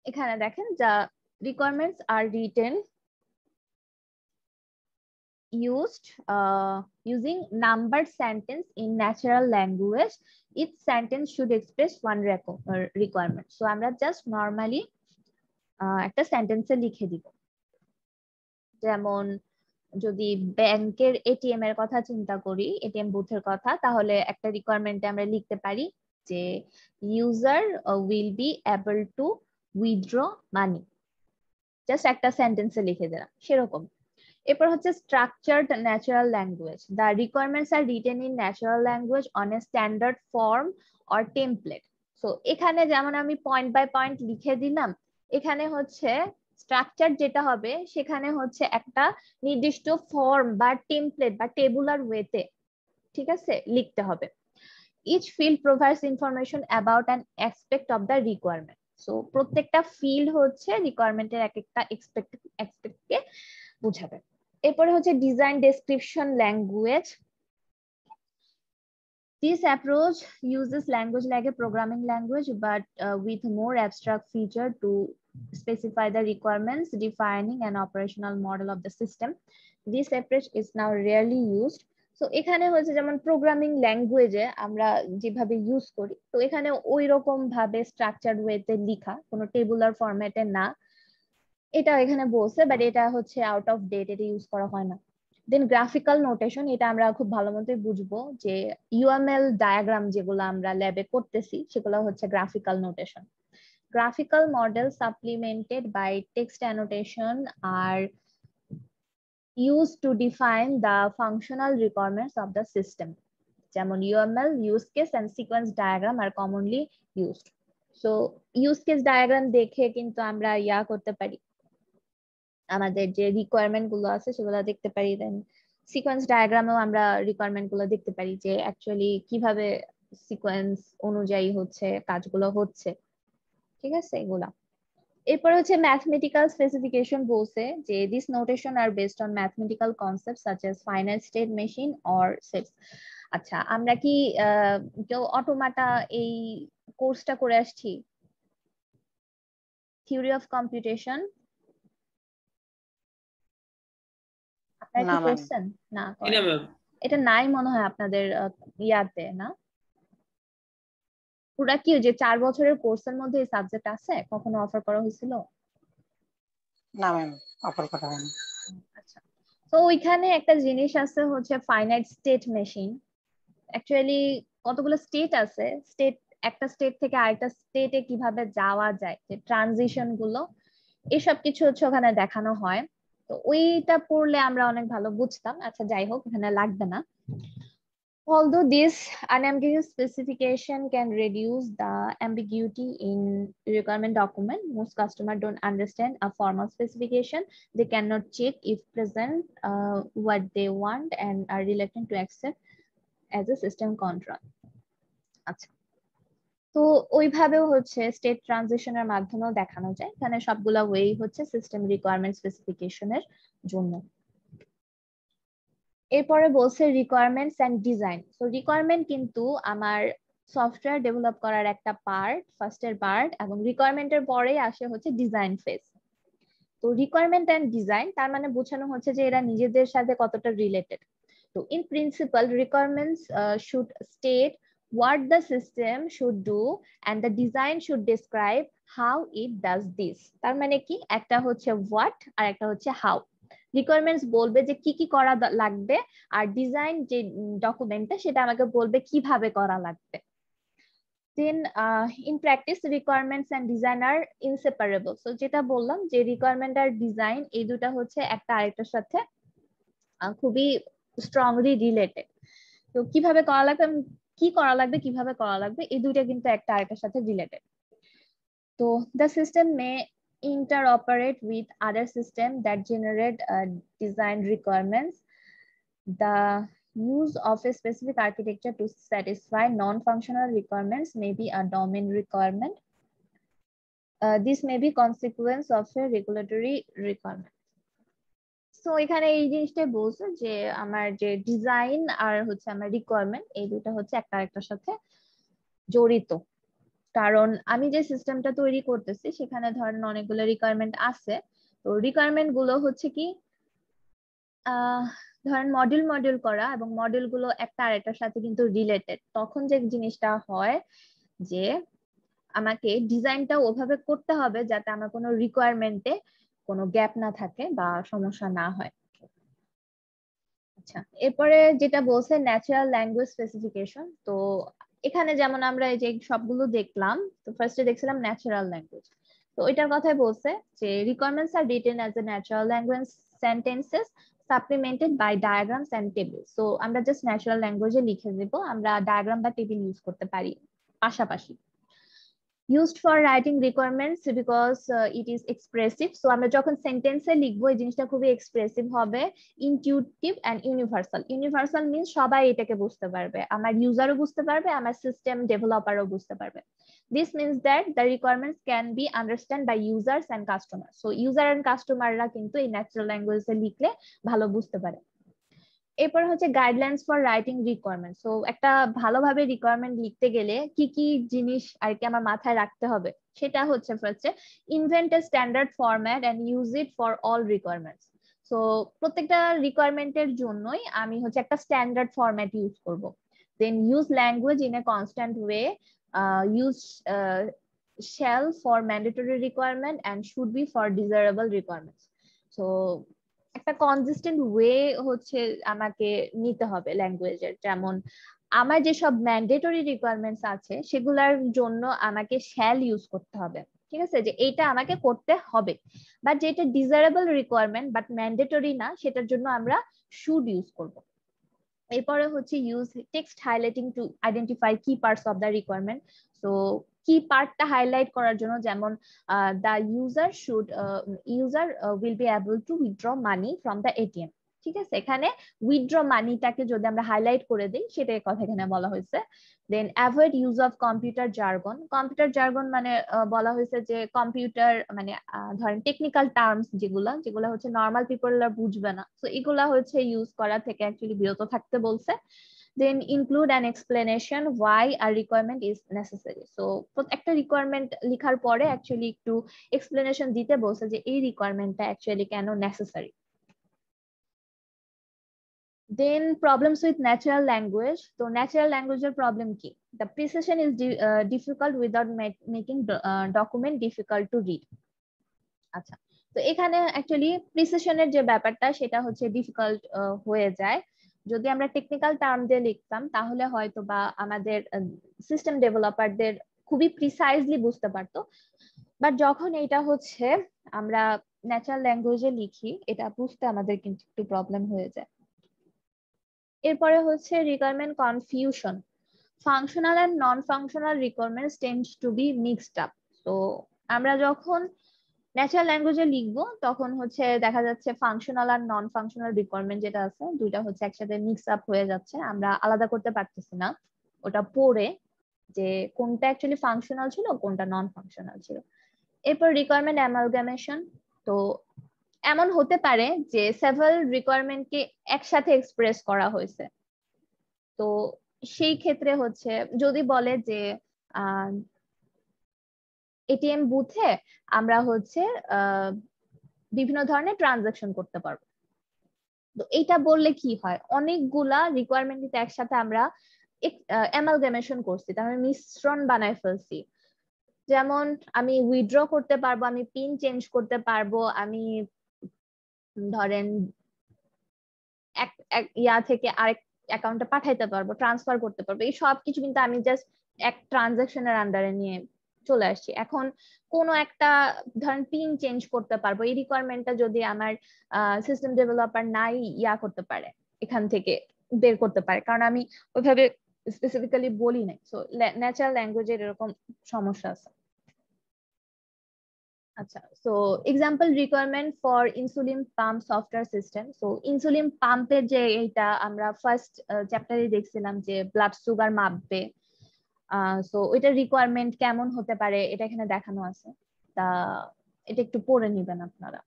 এখানে দেখেন যা requirements are written using numbered sentence in natural language. Each sentence should express one requirement. So আমরা just normally একটা সেন্টেন্সে লিখে দিব। যেমন যদি ব্যাংকের এটিএম এর কথা চিন্তা করি, এটিএম বুথের কথা, তাহলে একটা রিকোয়ারমেন্টে আমরা লিখতে পারি যে user will be able to withdraw money, just একটা সেন্টেন্সে লিখে দিলাম সেরকম। এরপর হচ্ছে structured natural language. The requirements are written in natural language on a standard form or template. So এখানে যেমন আমি পয়েন্ট বাই পয়েন্ট লিখে দিলাম, এখানে হচ্ছে স্ট্রাকচার যেটা হবে সেখানে হচ্ছে একটা নির্দিষ্ট ফর্ম বা টেমপ্লেট বা টেবুলার ওয়েতে, ঠিক আছে, লিখতে হবে। Each field provides information about an aspect of the requirement. So প্রত্যেকটা ফিল্ড হচ্ছে রিকোয়ারমেন্টের এক একটা এক্সপেক্টকে বুঝাবে। এরপরে হচ্ছে design description language. This approach uses language like a programming language, but with more abstract feature to specify the requirements, defining an operational model of the system. This approach is now rarely used. So এখানে হচ্ছে যেমন programming ল্যাঙ্গুয়েজে আমরা যেভাবে use করি, তো এখানে ওই রকম ভাবে স্ট্রাকচার্ড ওয়েতে লেখা, কোনো টেবুলার ফরম্যাটে না, এটা এখানে বলছে, বাট এটা হচ্ছে আউট অফ ডেট, এটা ইউজ করা হয় না। দেন গ্রাফিক্যাল নোটেশন, এটা আমরা খুব ভালো মতোই বুঝবো যে ইউএমএল ডায়াগ্রাম যেগুলো আমরা ল্যাবে করতেছি সেগুলো হচ্ছে graphical notation. Graphical model supplemented by text annotation আর used to define the functional requirements of the system. যেমন UML, use case and sequence diagram are commonly used. So use case diagram দেখে কিন্তু আমরা করতে পারি, আমাদের যে রিকোয়ারমেন্ট গুলো আছে সেগুলো দেখতে পারি। দেন সিকোয়েন্স ডায়াগ্রামেও আমরা রিকোয়ারমেন্ট গুলো দেখতে পারি যে অ্যাকচুয়ালি কিভাবে সিকোয়েন্স অনুযায়ী হচ্ছে কাজগুলো হচ্ছে, ঠিক আছে এগুলা। এরপর হচ্ছে ম্যাথমেটিক্যাল স্পেসিফিকেশন বলছে যে this notation are based on mathematical concept such as finite state machine or sets. আচ্ছা, আমরা কি কেউ অটোমাটা এই কোর্সটা করে আসছি, থিওরি অফ কম্পিউটেশন? আপনারা কি করছেন? না, এটা নাই মনে হয় আপনাদের ইয়াতে, না? পুরা কি যে 4 বছরের কোর্সের মধ্যে এই সাবজেক্ট আছে, কখনো অফার করা হয়েছিল? না ম্যাম, অফার করা হয়নি। আচ্ছা, তো ওইখানে একটা জিনিস আছে হচ্ছে ফাইনাইট স্টেট মেশিন। অ্যাকচুয়ালি কতগুলো স্টেট আছে, স্টেট একটা স্টেট থেকে আরেকটা স্টেটে কিভাবে যাওয়া যায়, যে ট্রানজিশন গুলো, এসব কিছু হচ্ছে ওখানে দেখানো হয়। তো ওইটা পড়লে আমরা অনেক ভালো বুঝতাম। আচ্ছা যাই হোক, এখানে লাগবে না। Although this unambiguous specification can reduce the ambiguity in requirement document, most customers don't understand a formal specification. They cannot check if present what they want and are reluctant to accept as a system control. আচ্ছা, তো ওইভাবেও হচ্ছে state ট্রানজিশনের মাধ্যমেও দেখানো যায়। এখানে সবগুলা way হচ্ছে system requirement স্পেসিফিকেশনের জন্য। এরপরে বলছে রিকোয়ারমেন্টস এন্ড ডিজাইন। তো রিকোয়ারমেন্ট কিন্তু আমার সফটওয়্যার ডেভেলপ করার একটা পার্ট, ফার্স্টের পার্ট, এবং রিকোয়ারমেন্টের পরেই আসে হচ্ছে ডিজাইন ফেজ। তো রিকোয়ারমেন্ট এন্ড ডিজাইন তার মানে বোঝানো হচ্ছে যে এরা নিজেদের সাথে কতটা রিলেটেড। তো in principle requirements should state what the system should do and the design should describe how it does this. তার মানে কি, একটা হচ্ছে what আর একটা হচ্ছে how। রিকোয়ারমেন্টস বলবে যে কি কি করা লাগবে, আর ডিজাইন যে ডকুমেন্টটা সেটা আমাকে বলবে কিভাবে করা লাগবে। Then in practice requirements and design are inseparable. So যেটা বললাম যে রিকোয়ারমেন্ট আর ডিজাইন এই দুটা হচ্ছে একটা আরেকটার সাথে খুবই স্ট্রংলি রিলেটেড। তো কিভাবে করা লাগবে, কি করা লাগবে, কিভাবে করা লাগবে, এই দুইটা কিন্তু একটা আরেকটার সাথে রিলেটেড। তো the system may interoperate with other system that generate design requirements. The use of a specific architecture to satisfy non-functional requirements may be a domain requirement. This may be consequence of a regulatory requirement. So এখানে এই জিনিসটাই বলছে যে আমার যে design আর হচ্ছে আমার requirement এই দুটো হচ্ছে একটা আরেকটার সাথে জড়িত। কারণ আমি যে সিস্টেমটা তৈরি করতেছি সেখানে ধরেন অনেকগুলো রিকোয়ারমেন্ট আছে। তো রিকোয়ারমেন্ট গুলো হচ্ছে কি ধরেন মডিউল করা, এবং মডিউল গুলো একটা আরেকটার সাথে কিন্তু রিলেটেড। তখন যে জিনিসটা হয় যে আমাকে ডিজাইনটা ওভাবে করতে হবে যাতে আমার কোনো রিকোয়ারমেন্টে কোনো গ্যাপ না থাকে বা সমস্যা না হয়। আচ্ছা, এরপরে যেটা বলছে ন্যাচারাল ল্যাঙ্গুয়েজ স্পেসিফিকেশন। তো এখানে যেমন আমরা এই যে সবগুলো দেখলাম, তো ফার্স্টে দেখছিলাম ন্যাচারাল ল্যাঙ্গুয়েজ। তো এটার কথাই বলছে যে requirements are written as a natural language sentences supplemented by diagrams and table. So আমরা জাস্ট ন্যাচারাল ল্যাঙ্গুয়েজে লিখে দেব, আমরা ডায়াগ্রাম বা টেবিল ইউজ করতে পারি পাশাপাশি। Used for writing requirements because it is expressive. So আমরা যখন সেন্টেন্সে লিখবো এই জিনিসটা খুবই এক্সপ্রেসিভ হবে, intuitive and universal. Universal means সবাই এটাকে বুঝতে পারবে, আমার ইউজারও বুঝতে পারবে, আমার সিস্টেম ডেভেলপারও বুঝতে পারবে। This means that the requirements can be understood by users and customers. So user and customerরা কিন্তু এই ন্যাচারাল ল্যাঙ্গুয়েজে লিখলে ভালো বুঝতে পারে। এরপর হচ্ছে guidelines for writing requirement. So একটা ভালোভাবে রিকোয়ারমেন্ট লিখতে গেলে কি কি জিনিস আর কি আমার মাথায় রাখতে হবে, সেটা হচ্ছে ফার্স্টে invent a standard format and use it for all requirements. So প্রত্যেকটা রিকোয়ারমেন্টের জন্যই আমি হচ্ছে একটা স্ট্যান্ডার্ড ফরম্যাট ইউজ করব। Then use language in a constant way, use shall for mandatory requirement and should be for desirable requirements. So একটা consistent way হচ্ছে আমাকে নিতে হবে ল্যাঙ্গুয়েজের। যেমন আমার যেসব ম্যান্ডেটরি রিকোয়ারমেন্টস আছে সেগুলোর জন্য আমাকে শ্যাল ইউজ করতে হবে, ঠিক আছে, যে এইটা আমাকে করতে হবে। বাট যেটা ডিজায়ারেবল রিকোয়ারমেন্ট বাট ম্যান্ডেটরি না, সেটার জন্য আমরা শুড ইউজ করব। এরপরে হচ্ছে use text highlighting to identify key parts of the requirement. So কি পার্টটা হাইলাইট করার জন্য, যেমন the user will be able to withdraw money from the ATM. ঠিক আছে, এখানে উইথড্র মানিটাকে যদি আমরা হাইলাইট করে দিই সেটার কথা এখানে বলা হয়েছে। Then avoid use of computer jargon. Computer jargon মানে বলা হয়েছে যে কম্পিউটার মানে ধরেন টেকনিক্যাল টার্মস যেগুলো হচ্ছে নর্মাল পিপলরা বুঝবে না, তো এগুলা হচ্ছে ইউজ করা থেকে অ্যাকচুয়ালি বিরত থাকতে বলছে। Then include an explanation why a requirement is necessary. So একটা রিকোয়ারমেন্ট লেখার পরে অ্যাকচুয়ালি একটু এক্সপ্লেনেশন দিতে বলছে যে এই রিকোয়ারমেন্টটা অ্যাকচুয়ালি কেন necessary. Then problems with natural language. তো ন্যাচারাল ল্যাঙ্গুয়েজের প্রবলেম কি? The precision is difficult without making document difficult to read. আচ্ছা, তো এখানে অ্যাকচুয়ালি প্রিসিশনের যে ব্যাপারটা সেটা হচ্ছে ডিফিকাল্ট হয়ে যায়। যদি আমরা টেকনিক্যাল টার্ম দিয়ে লিখতাম তাহলে হয়তো বা আমাদের সিস্টেম ডেভেলপারদের খুবই প্রিসাইজলি বুঝতে পারতো। বাট যখন এটা হচ্ছে আমরা ন্যাচারাল ল্যাঙ্গুয়েজে লিখি, এটা বুঝতে আমাদের কিন্তু একটু প্রবলেম হয়ে যায়। এরপরে হচ্ছে requirement confusion. Functional and non functional requirements tends to be mixed up. তো আমরা যখন ন্যাচারাল ল্যাঙ্গুয়েজে লিখবো তখন হচ্ছে দেখা যাচ্ছে ফাংশনাল আর নন ফাংশনাল রিকোয়ারমেন্ট যেটা আছে দুইটা হচ্ছে একসাথে মিক্স আপ হয়ে যাচ্ছে, আমরা আলাদা করতে পারতেছি না ওটা পড়ে যে কোনটা অ্যাকচুয়ালি ফাংশনাল ছিল কোনটা নন ফাংশনাল ছিল। এরপর রিকোয়ারমেন্ট অ্যামালগামেশন। তো এমন হতে পারে যে সেভারাল রিকোয়ারমেন্টকে একসাথে এক্সপ্রেস করা হয়েছে। তো সেই ক্ষেত্রে হচ্ছে যদি বলে যে এটিএম বুথে আমরা হচ্ছে বিভিন্ন ধরনের ট্রানজাকশন করতে পারবো। তো এইটা বললে কি হয়, অনেকগুলা রিকোয়ারমেন্ট কিন্তু একসাথে আমরা অ্যামালগামেশন করছি, তার মানে মিশ্রণ বানায় ফেলছি। যেমন আমি উইথড্র করতে পারবো, আমি পিন চেঞ্জ করতে পারবো, আমি ধরেন এক ইয়া থেকে আরেক অ্যাকাউন্টে পাঠাইতে পারবো, ট্রান্সফার করতে পারবো, এই সব কিছু কিন্তু আমি জাস্ট এক ট্রানজাকশনের আন্ডারে নিয়ে চলে আসছি। এখন কোনো একটা ধরেন পিন চেঞ্জ করতে পারবো, এই রিকোয়ারমেন্টটা যদি আমার সিস্টেম ডেভেলপার নাই ইয়া করতে পারে, এখান থেকে বের করতে পারে, কারণ আমি ওইভাবে স্পেসিফিক্যালি বলি নাই। সো ন্যাচারাল ল্যাঙ্গুয়েজের এরকম সমস্যা আছে। আচ্ছা, so example requirement for insulin pump software system. So insulin পাম্পের যে এইটা আমরা ফার্স্ট চ্যাপ্টারে দেখছিলাম যে ব্লাড সুগার মাপবে, সো ওইটার রিকোয়ারমেন্ট কেমন হতে পারে এটা এখানে দেখানো আছে, তা এটা একটু পড়ে নিবেন আপনারা।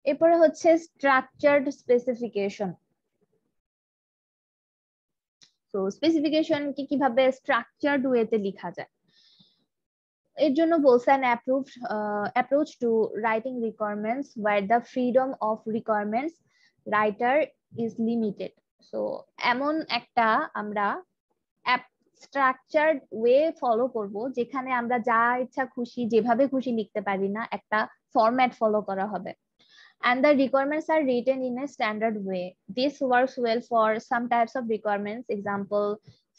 এরপরে হচ্ছে স্ট্রাকচার্ড স্পেসিফিকেশন। তো স্পেসিফিকেশন কি কিভাবে স্ট্রাকচার্ড ওয়েতে লেখা যায়, এর জন্য বলছে an approach to writing requirements where the freedom of requirements writer is limited. So এমন একটা আমরা স্ট্রাকচার্ড ওয়ে ফলো করব যেখানে আমরা যা ইচ্ছা খুশি যেভাবে খুশি লিখতে পারি না, একটা ফরম্যাট ফলো করা হবে। And the requirements are written in a standard way. This works well for some types of requirements, example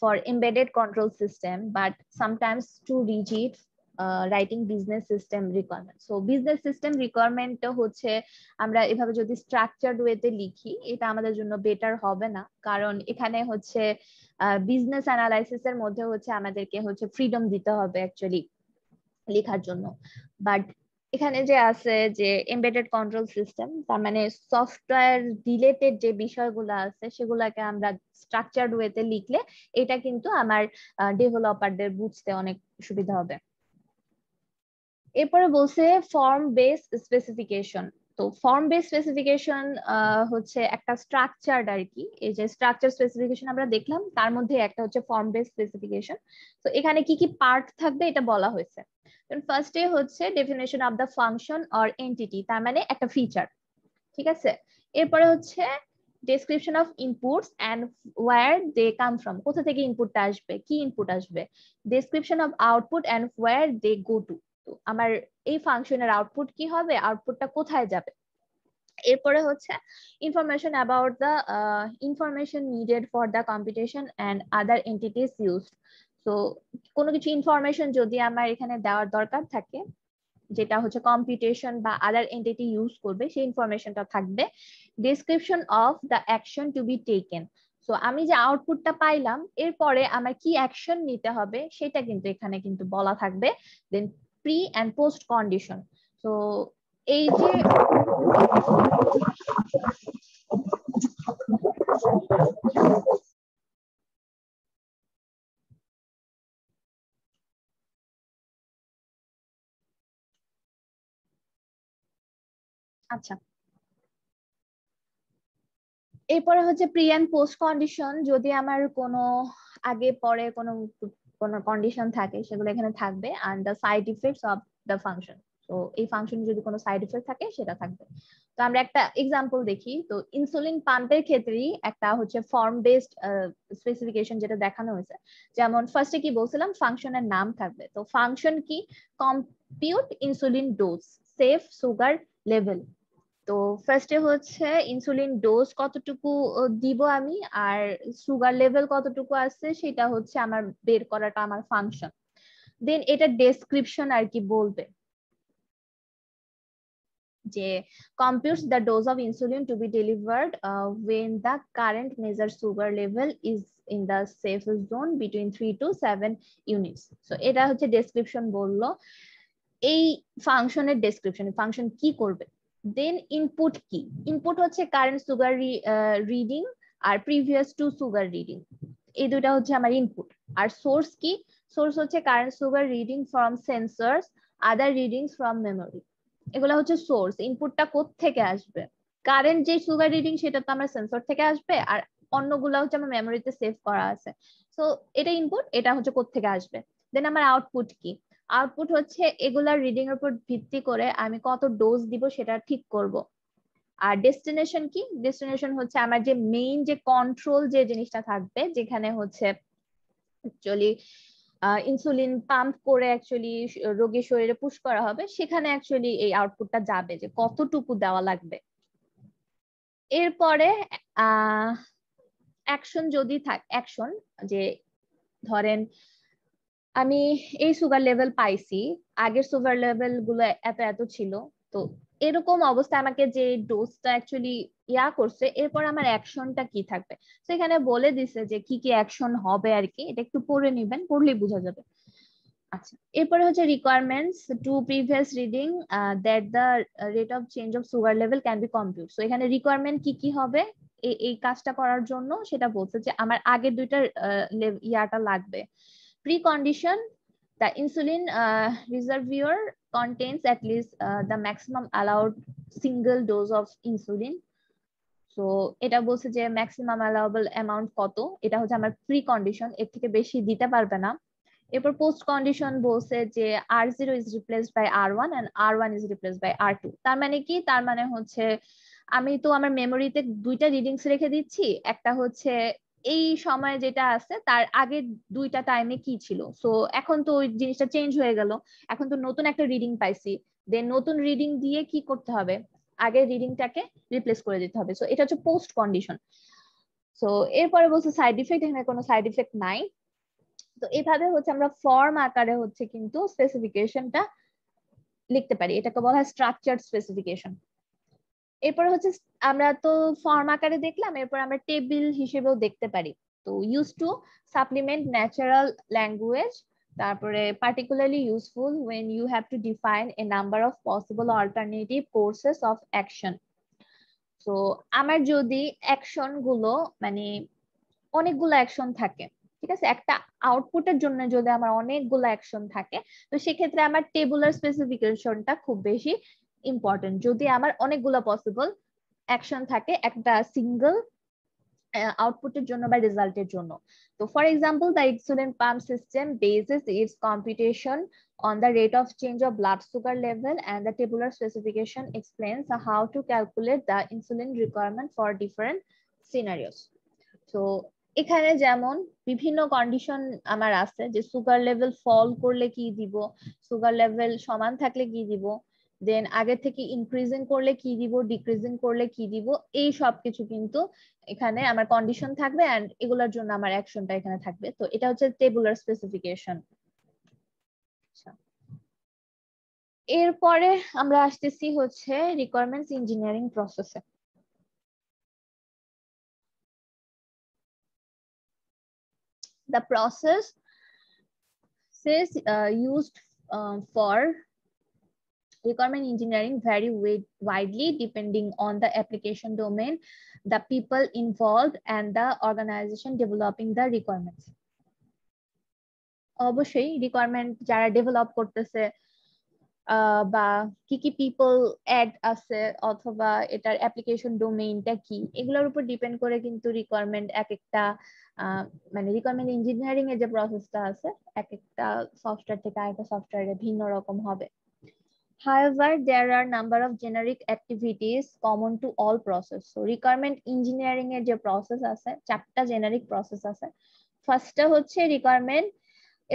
for embedded control system, but sometimes too rigid writing business system requirements. So business system requirement হচ্ছে আমরা এভাবে যদি structured ওয়েতে লিখি এটা আমাদের জন্য better হবে না, কারণ এখানে হচ্ছে বিজনেস অ্যানালাইসিস এর মধ্যে হচ্ছে আমাদেরকে হচ্ছে ফ্রিডম দিতে হবে অ্যাকচুয়ালি লেখার জন্য। বাট এখানে যে আছে যে এমবেডেড কন্ট্রোল সিস্টেম, তার মানে সফটওয়্যার রিলেটেড যে বিষয়গুলো আছে সেগুলোকে আমরা স্ট্রাকচার্ড ওয়েতে লিখলে এটা কিন্তু আমার ডেভেলপারদের বুঝতে অনেক সুবিধা হবে। এরপরে বলছে ফর্ম বেস স্পেসিফিকেশন। তো ফর্ম বেস স্পেসিফিকেশন হচ্ছে একটা স্ট্রাকচার্ড আর কি, এই যে স্ট্রাকচার স্পেসিফিকেশন আমরা দেখলাম তার মধ্যে একটা হচ্ছে ফর্ম বেস স্পেসিফিকেশন। তো এখানে কি কি পার্ট থাকবে এটা বলা হয়েছে। ফার্স্টে হচ্ছে definition of the function or entity, তার মানে একটা ফিচার, ঠিক আছে। এরপরে হচ্ছে description of inputs and where they come from, কোথা থেকে ইনপুটটা আসবে, কি ইনপুট আসবে। Description of output and where they go to, আমার এই ফাংশনের আউটপুট কি হবে, আউটপুটটা কোথায় যাবে। এরপরে হচ্ছে information about the information needed for the computation and other entities used. তো কোনো কিছু ইনফরমেশন যদি আমার এখানে দেওয়ার দরকার থাকে যেটা হচ্ছে কম্পিউটেশন বা আদার এন্টিটি ইউজ করবে সেই ইনফরমেশনটা থাকবে। Description of the action to be taken, so আমি যে আউটপুটটা পাইলাম এরপরে আমার কি অ্যাকশন নিতে হবে সেটা কিন্তু এখানে কিন্তু বলা থাকবে। Then pre and post condition. So এই যে আচ্ছা, এরপরে হচ্ছে প্রি এন্ড পোস্ট কন্ডিশন। যদি আমার কোনো আগে পরে কোনো কোনো কন্ডিশন থাকে সেগুলো এখানে থাকবে। Are the side effects of the function, তো এই ফাংশনে যদি কোনো সাইড ইফেক্ট থাকে সেটা থাকবে। তো আমরা একটা এক্সাম্পল দেখি। তো ইনসুলিন পাম্পের ক্ষেত্রেই একটা হচ্ছে ফর্ম বেসড স্পেসিফিকেশন যেটা দেখানো হয়েছে। যেমন ফার্স্টে কি বলছিলাম, ফাংশনের নাম থাকবে। তো ফাংশন কি, compute insulin dose, save sugar level. তো ফার্স্টে হচ্ছে ইনসুলিন ডোজ কতটুকু দিব আমি, আর সুগার লেভেল কতটুকু আছে সেটা হচ্ছে আমার বের করাটা আমার ফাংশন। দেন এটা ডেসক্রিপশন আর কি বলবে যে computes the dose of insulin to be delivered when the current measured sugar level is in the safe zone between 3 to 7 units. So এটা হচ্ছে ডেসক্রিপশন বললো। এই ফাংশনের ডেসক্রিপশন, ফাংশন কি করবে। দেন ইনপুট কি, ইনপুট হচ্ছে কারেন্ট সুগার রিডিং আর previous two sugar reading, এই দুটা হচ্ছে আমার ইনপুট। আর সোর্স কি, সোর্স হচ্ছে current sugar reading from sensors, other readings from memory. এগুলো হচ্ছে সোর্স, ইনপুটটা কোত্থেকে আসবে। কারেন্ট যে সুগার রিডিং সেটা তো আমার সেন্সর থেকে আসবে, আর অন্যগুলা হচ্ছে আমার মেমোরিতে সেভ করা আছে। সো এটা ইনপুট, এটা হচ্ছে কোত্থেকে আসবে। দেন আমার আউটপুট কি, আউটপুট হচ্ছে এগুলার রিডিং এর উপর ভিত্তি করে আমি কত ডোজ দিব সেটা ঠিক করব। আর ডেস্টিনেশন কি, ডেস্টিনেশন হচ্ছে আমার যে মেইন যে কন্ট্রোল যে জিনিসটা থাকবে, যেখানে হচ্ছে অ্যাকচুয়ালি ইনসুলিন পাম্প করে অ্যাকচুয়ালি রোগীর শরীরে পুশ করা হবে, সেখানে অ্যাকচুয়ালি এই আউটপুটটা যাবে যে কতটুকু দেওয়া লাগবে। এরপরে অ্যাকশন যদি অ্যাকশন যে ধরেন আমি এই সুগার লেভেল পাইছি, আগের সুগার লেভেল গুলো এত এত ছিল, তো এরকম অবস্থায় আমাকে যে ডোজটা অ্যাকচুয়ালি করছে, এরপর আমার অ্যাকশনটা কি থাকবে। তো এখানে বলে দিছে যে কি কি অ্যাকশন হবে আর কি, এটা একটু পড়ে নিবেন, পড়লেই বোঝা যাবে। আচ্ছা, এরপরে হচ্ছে requirements two previous reading that the rate of change of sugar level can be compute. So এখানে রিকোয়ারমেন্ট কি কি হবে এই কাজটা করার জন্য, সেটা বলছে যে আমার আগের দুইটার ইয়াটা লাগবে। Precondition: the insulin reservoir contains at least the maximum allowed single dose of insulin. So এটা বলছে যে ম্যাক্সিমাম অ্যালাউয়েবল অ্যামাউন্ট কত, এটা হচ্ছে আমার প্রি কন্ডিশন, এর থেকে বেশি দিতে পারবে না। এরপর পোস্ট কন্ডিশন বলছে যে R0 is replaced by R1 and R1 is replaced by R2। তার মানে কি, তার মানে হচ্ছে আমি তো আমার মেমোরিতে দুইটা রিডিংস রেখে দিচ্ছি, একটা হচ্ছে এই সময় যেটা আছে তার আগে দুইটা টাইমে কি ছিল, সো এখন তো ওই জিনিসটা চেঞ্জ হয়ে গেল, এখন তো নতুন একটা রিডিং পাইছি, দেন নতুন রিডিং দিয়ে কি করতে হবে, আগের রিডিংটাকে রিপ্লেস করে দিতে হবে। সো এটা হচ্ছে পোস্ট কন্ডিশন। সো এরপরে বলছে সাইড ইফেক্ট, এখানে কোনো সাইড ইফেক্ট নাই। তো এইভাবে হচ্ছে আমরা ফর্ম আকারে হচ্ছে কিন্তু স্পেসিফিকেশনটা লিখতে পারি, এটাকে বলা হয় স্ট্রাকচার্ড স্পেসিফিকেশন। এরপরে হচ্ছে আমরা তো ফর্ম আকারে দেখলাম, এরপর আমরা টেবিল হিসেবেও দেখতে পারি। তো use to supplement natural language, তারপরে particularly useful when you have to define a number of possible alternative courses of action। তো আমার যদি অ্যাকশন গুলো মানে অনেকগুলো অ্যাকশন থাকে, ঠিক আছে, একটা আউটপুটের জন্য যদি আমার অনেকগুলো অ্যাকশন থাকে, তো সেক্ষেত্রে আমার টেবুলার স্পেসিফিকেশনটা খুব বেশি ইম্পর্টেন্ট, যদি আমার অনেকগুলো পসিবল অ্যাকশন থাকে একটা সিঙ্গেল আউটপুটের জন্য বা রেজাল্টের জন্য। তো for example the insulin pump system bases it's computation on the rate of change of blood sugar level, and the tabular specification explains how to calculate the insulin requirement for different scenarios। তো এখানে যেমন বিভিন্ন condition আমার আছে, যে sugar level ফল করলে কি দিব, সুগার লেভেল সমান থাকলে কি দিব, দেন আগে থেকে ইনক্রিজিং করলে কি দিব, ডিক্রিজিং করলে কি দিব, এই সব কিছু কিন্তু এখানে আমার কন্ডিশন থাকবে, এন্ড এগুলোর জন্য আমার অ্যাকশনটা এখানে থাকবে। তো এটা হচ্ছে টেবুলার স্পেসিফিকেশন। এরপরে আমরা আসতেছি হচ্ছে রিকোয়ারমেন্টস ইঞ্জিনিয়ারিং প্রসেসে। The process says used for requirement engineering vary widely depending on the application domain, the people involved, and the organization developing the requirements। অবশ্যই রিকোয়ারমেন্ট যারা ডেভেলপ করতেছে বা কি কি পিপল অ্যাড আছে, অথবা এটার অ্যাপ্লিকেশন ডোমেইনটা কি, এগুলোর উপর ডিপেন্ড করে কিন্তু রিকোয়ারমেন্ট এক একটা মানে রিকোয়ারমেন্ট ইঞ্জিনিয়ারিং এর যে প্রসেসটা আছে এক একটা সফটওয়্যার থেকে আরেকটা সফটওয়্যারে ভিন্ন রকম হবে। However, there are number of generic activities common to all process. So requirement engineering এর যে প্রসেস আছে, চারটা জেনারিক প্রসেস আছে। ফার্স্টটা হচ্ছে রিকোয়ারমেন্ট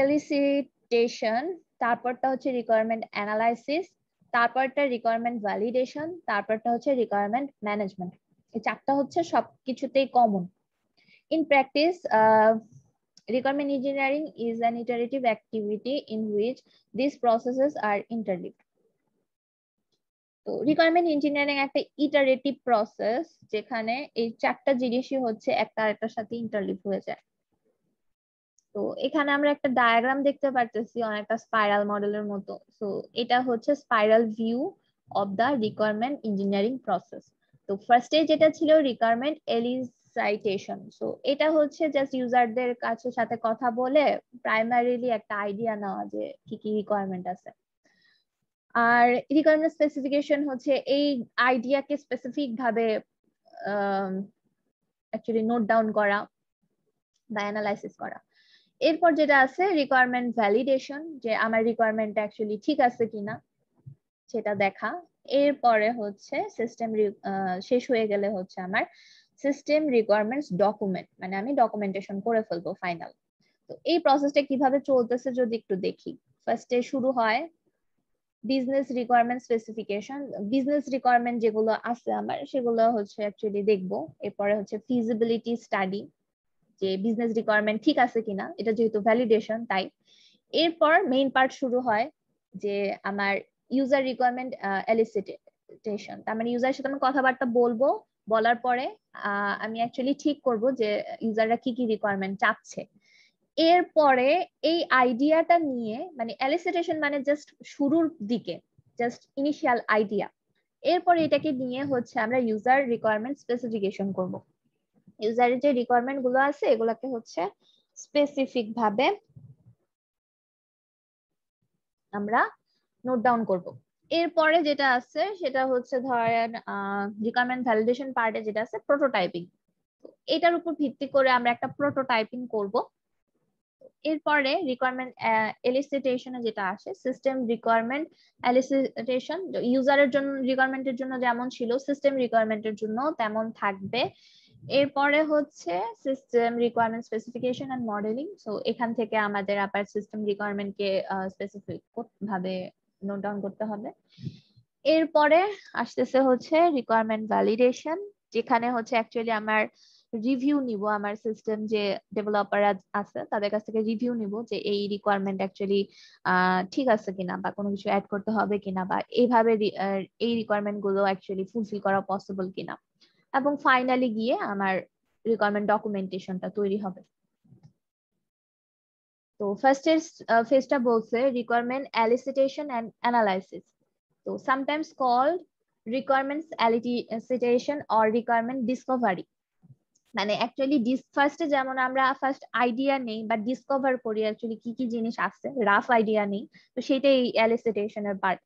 এলিসিটেশন, তারপরটা হচ্ছে রিকোয়ারমেন্ট অ্যানালাইসিস, তারপরটা রিকোয়ারমেন্ট ভ্যালিডেশন, তারপরটা হচ্ছে রিকোয়ারমেন্ট ম্যানেজমেন্ট। এই চারটা হচ্ছে সবকিছুতেই common. In practice, requirement engineering is an iterative activity in which these processes are interlinked. তো রিকোয়ারমেন্ট ইঞ্জিনিয়ারিং একটা ইটারেটিভ প্রসেস, যেখানে এই চারটা জিনিসই হচ্ছে একটা আরেকটার সাথে ইন্টারলিভ হয়ে যায়। তো এখানে আমরা একটা ডায়াগ্রাম দেখতে পারতেছি, অনেকটা স্পাইরাল মডেলের মতো। সো এটা হচ্ছে spiral view of the requirement engineering process. তো ফার্স্টে যেটা ছিল রিকোয়ারমেন্ট এলিসাইটেশন, সো এটা হচ্ছে জাস্ট ইউজারদের কাছে সাথে কথা বলে প্রাইমারিলি একটা আইডিয়া নেওয়া যে কি কি রিকোয়ারমেন্ট আছে। আর রিকোয়ারমেন্ট স্পেসিফিকেশন হচ্ছে এই আইডিয়াকে স্পেসিফিক ভাবে অ্যাকচুয়ালি নোট ডাউন করা বা অ্যানালাইসিস করা। এরপর যেটা আছে রিকোয়ারমেন্ট ভ্যালিডেশন, যে আমার রিকোয়ারমেন্টটা অ্যাকচুয়ালি ঠিক আছে কিনা সেটা দেখা। এরপরে হচ্ছে সিস্টেম শেষ হয়ে গেলে হচ্ছে আমার সিস্টেম রিকোয়ারমেন্টস ডকুমেন্ট, মানে আমি ডকুমেন্টেশন করে ফেলবো ফাইনাল। তো এই প্রসেসটা কিভাবে চলতেছে যদি একটু দেখি। ফার্স্টে শুরু হয় business requirement specification. Business requirement যেগুলো আছে আমার সেগুলো হচ্ছে অ্যাকচুয়ালি দেখবো। এরপরে হচ্ছে ফিজিবিলিটি স্টাডি, যে বিজনেস রিকোয়ারমেন্ট ঠিক আছে কিনা, এটা যেহেতু ভ্যালিডেশন তাই। এরপর মেইন পার্ট শুরু হয় যে আমার ইউজার রিকোয়ারমেন্ট এলিসিটেশন, তার মানে ইউজারের সাথে আমি কথাবার্তা বলবো, বলার পরে আমি অ্যাকচুয়ালি ঠিক করব যে ইউজাররা কি কি রিকোয়ারমেন্ট চাচ্ছে। এরপরে এই আইডিয়াটা নিয়ে, মানে এলিসিটেশন মানে জাস্ট শুরুর দিকে, জাস্ট ইনিশিয়াল আইডিয়া, এরপরে এটাকে নিয়ে হচ্ছে আমরা ইউজার রিকোয়ারমেন্ট স্পেসিফিকেশন করব। ইউজারের যে রিকোয়ারমেন্ট গুলো আছে এগুলাকে হচ্ছে স্পেসিফিক ভাবে আমরা নোট ডাউন করব। এরপরে যেটা আছে সেটা হচ্ছে ধরেন রিকোয়ারমেন্ট ভ্যালিডেশন পার্টে যেটা আছে প্রোটোটাইপিং, এটার উপর ভিত্তি করে আমরা একটা প্রোটোটাইপিং করব। এরপরে রিকোয়ারমেন্ট এলিসিটেশনে যেটা আসে সিস্টেম রিকোয়ারমেন্ট এলিসিটেশন, ইউজারের জন্য রিকোয়ারমেন্টের জন্য যেমন ছিল সিস্টেম রিকোয়ারমেন্টের জন্য তেমন থাকবে। এরপরে হচ্ছে system requirement specification and modelling. So এখান থেকে আমাদের আবার সিস্টেম রিকোয়ারমেন্টকে স্পেসিফিক ভাবে নোট ডাউন করতে হবে। এরপরে আসতেছে হচ্ছে রিকোয়ারমেন্ট ভ্যালিডেশন, যেখানে হচ্ছে অ্যাকচুয়ালি আমার রিভিউ নিব, আমার সিস্টেম যে ডেভেলপার আছে তাদের কাছ থেকে রিভিউ নিব যে এই রিকোয়ারমেন্ট অ্যাকচুয়ালি ঠিক আছে কিনা, বা কোনো কিছু অ্যাড করতে হবে কিনা, বা এইভাবে এই রিকোয়ারমেন্ট গুলো অ্যাকচুয়ালি ফুলফিল করা পসিবল কিনা। এবং ফাইনালি গিয়ে আমার রিকোয়ারমেন্ট ডকুমেন্টেশনটা তৈরি হবে। তো ফার্স্ট ফেজটা বলছে রিকোয়ারমেন্ট এলিসিটেশন এন্ড অ্যানালাইসিস, তো sometimes called requirements elicitation or requirement discovery. মানে অ্যাকচুয়ালি ফার্স্টে যেমন আমরা ফার্স্ট আইডিয়া নেই বা ডিসকভার করি অ্যাকচুয়ালি কি কি জিনিস আছে, রাফ আইডিয়া নেই, তো সেটাই এলিসিটেশনের part.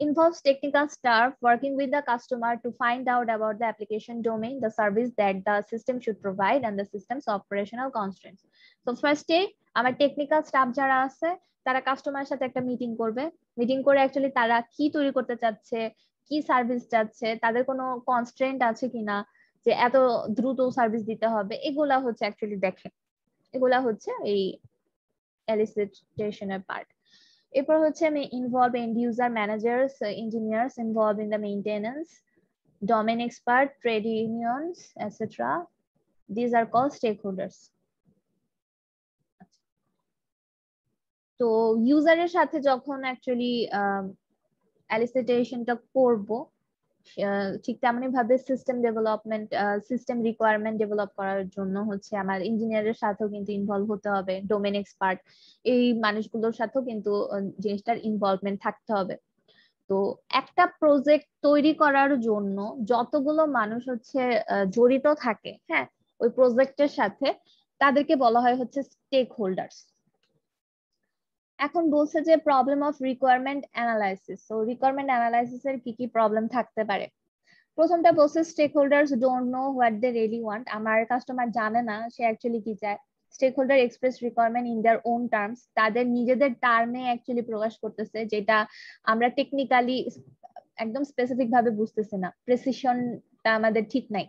Involves technical staff working with the customer to find out about the application domain, the service that the system should provide, and the system's operational constraints. So first আমার technical staff যারা আছে তারা কাস্টমারের সাথে একটা meeting করবে। Meeting করে actually তারা কি তৈরি করতে চাচ্ছে, কি সার্ভিস চাচ্ছে, তাদের কোনো কনস্ট্রেন্ট আছে কিনা যে এত দ্রুত সার্ভিস দিতে হবে, এগুলা হচ্ছে অ্যাকচুয়ালি দেখে। এগুলা হচ্ছে এই এলিসিটেশনের পার্ট। এরপর হচ্ছে আমি involve and user managers, engineers involve in the maintenance, domain expert, trade unions, etc. These are called stakeholders. তো ইউজারের সাথে যখন অ্যাকচুয়ালি এলিসিটেশনটা করব, ঠিক তেমনি ভাবে system development, system requirement develop করার জন্য হচ্ছে আমার ইঞ্জিনিয়ারের সাথেও কিন্তু ইনভলভ হতে হবে, ডোমেন এক্সপার্ট এই মানুষগুলোর সাথেও কিন্তু জিনিসটার ইনভলভমেন্ট থাকতে হবে। তো একটা প্রজেক্ট তৈরি করার জন্য যতগুলো মানুষ হচ্ছে জড়িত থাকে, হ্যাঁ, ওই প্রজেক্টের সাথে, তাদেরকে বলা হয় হচ্ছে স্টেক হোল্ডার্স। এখন বলছে যে প্রবলেম অফ রিকোয়ারমেন্ট অ্যানালাইসিস। তো রিকোয়ারমেন্ট অ্যানালাইসিস এর কি কি প্রবলেম থাকতে পারে? প্রথমটা বলছে stakeholders don't know what they really want. আমার কাস্টমার জানে না সে অ্যাকচুয়ালি কি চায়। Stakeholder express requirement in their own terms, তাদের নিজেদের টার্মে অ্যাকচুয়ালি প্রকাশ করতেছে, যেটা আমরা টেকনিক্যালি একদম স্পেসিফিক ভাবে বুঝতেছি না, প্রেসিশনটা আমাদের ঠিক নাই।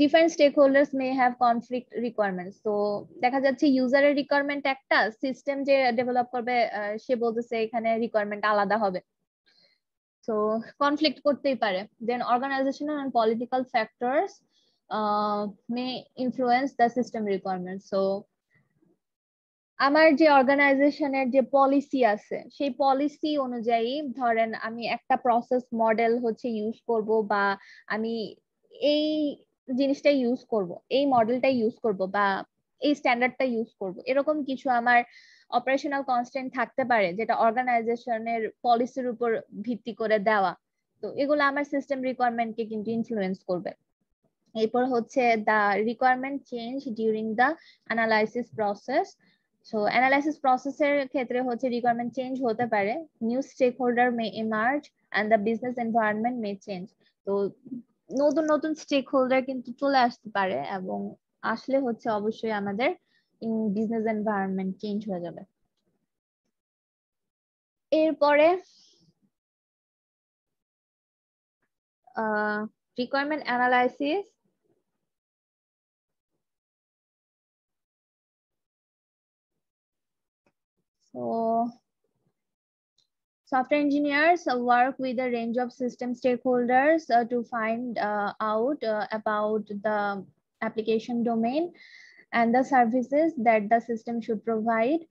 Different stakeholders may have conflict requirements. তো দেখা যাচ্ছে ইউজারের রিকোয়ারমেন্ট একটা, সিস্টেম যে ডেভেলপ করবে সে বলতেছে এখানে রিকোয়ারমেন্ট আলাদা হবে। তো কনফ্লিক্ট করতেই পারে। Then organisational and political factors may influence the system requirement. So আমার যে অর্গানাইজেশনের যে পলিসি আছে সেই পলিসি অনুযায়ী ধরেন আমি একটা প্রসেস মডেল হচ্ছে ইউজ করব, বা আমি এই জিনিসটা ইউজ করব, এই মডেলটা ইউজ করব, বা এই স্ট্যান্ডার্ডটা ইউজ করব, এরকম কিছু আমার অপারেশনাল কনস্ট্রেন্ট থাকতে পারে যেটা অর্গানাইজেশনের পলিসির উপর ভিত্তি করে দেওয়া। তো এগুলো আমার সিস্টেম রিকোয়ারমেন্টকে কিন্তু ইনফ্লুয়েন্স করবে। এরপর হচ্ছে the requirement change during the analysis process. So analysis প্রসেসের ক্ষেত্রে হচ্ছে রিকোয়ারমেন্ট চেঞ্জ হতে পারে, new stakeholder may emerge and the business environment may change. তো নতুন নতুন স্টেক হোল্ডার কিন্তু চলে আসতে পারে, এবং আসলে হচ্ছে অবশ্যই আমাদের বিজনেস এনভায়রনমেন্ট চেঞ্জ হয়ে যাবে। এরপরে requirement analysis. So software engineers work with a range of system stakeholders to find out about the application domain and the services that the system should provide,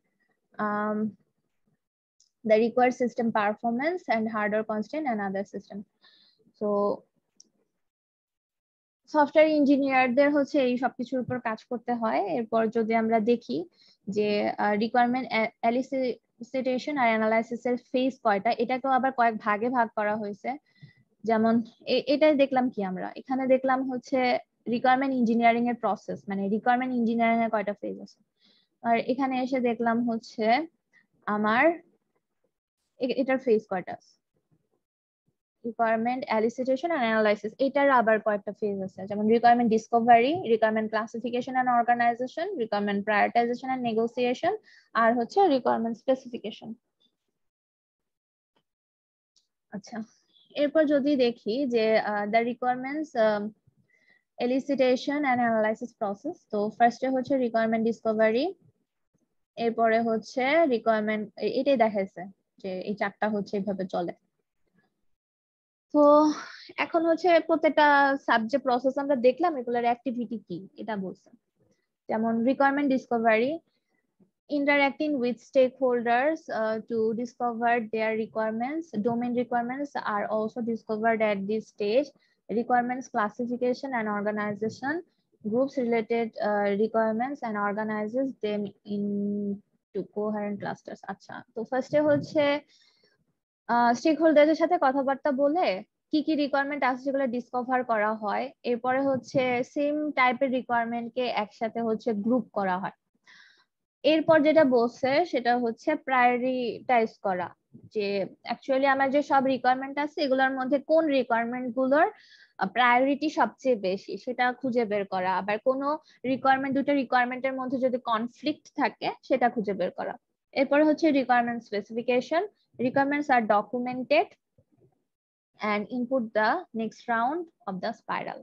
the required system performance and hardware constraint and other systems. So software ইঞ্জিনিয়ারদের হচ্ছে এই সবকিছুর উপর কাজ করতে হয়। এরপর যদি আমরা দেখি যে রিকোয়ারমেন্ট এলিসিটেশন আর অ্যানালাইসিসের ফেজ কয়টা, এটাকেও আবার কয়েক ভাগে ভাগ করা হয়েছে। যেমন এটাই দেখলাম কি আমরা এখানে দেখলাম হচ্ছে রিকোয়ারমেন্ট ইঞ্জিনিয়ারিং এর প্রসেস, মানে রিকোয়ারমেন্ট ইঞ্জিনিয়ারিং এর কয়টা ফেজ আছে। আর এখানে এসে দেখলাম হচ্ছে আমার এটার ফেজ কয়টা আছে, রিকোয়ারমেন্ট এলিসিটেশন এন্ড অ্যানালাইসিস, এটার আবার কয়েকটা ফেজ আছে, যেমন requirement discovery, requirement classification and organisation, requirement prioritisation and negotiation, আর হচ্ছে রিকোয়ারমেন্ট স্পেসিফিকেশন। আচ্ছা, এরপর যদি দেখি যে the requirements elicitation and analysis process. তো ফার্স্টে হচ্ছে রিকোয়ারমেন্ট ডিসকভারি, এরপরে হচ্ছে রিকোয়ারমেন্ট, এটাই দেখাইছে যে এই চারটা হচ্ছে এইভাবে চলে। তো এখন হচ্ছে প্রত্যেকটা সাবজেক্ট প্রসেস আমরা দেখলাম, এগুলোর অ্যাক্টিভিটি কি এটা বলছে। যেমন requirement Discovery, interacting with stakeholders to discover their requirements. Domain requirements are also discovered at this stage. Requirements classification and organization, groups related requirements and organizes them into coherent clusters. আচ্ছা, তো ফার্স্টে হচ্ছে stake হোল্ডারদের সাথে কথাবার্তা বলে কি কি রিকোয়ারমেন্ট আছে সেগুলো ডিসকভার করা হয়। এরপরে হচ্ছে সেম টাইপের রিকোয়ারমেন্টকে একসাথে হচ্ছে গ্রুপ করা হয়। এরপর যেটা বলছে সেটা হচ্ছে প্রায়োরিটাইজ করা, যে অ্যাকচুয়ালি আমার যে সব রিকোয়ারমেন্ট আছে এগুলোর মধ্যে কোন রিকোয়ারমেন্ট গুলোর প্রায়োরিটি সবচেয়ে বেশি সেটা খুঁজে বের করা, আবার কোনো দুটো রিকোয়ারমেন্টের মধ্যে যদি কনফ্লিক্ট থাকে সেটা খুঁজে বের করা। এরপরে হচ্ছে requirement specification, requirements are documented and input the next round of the spiral.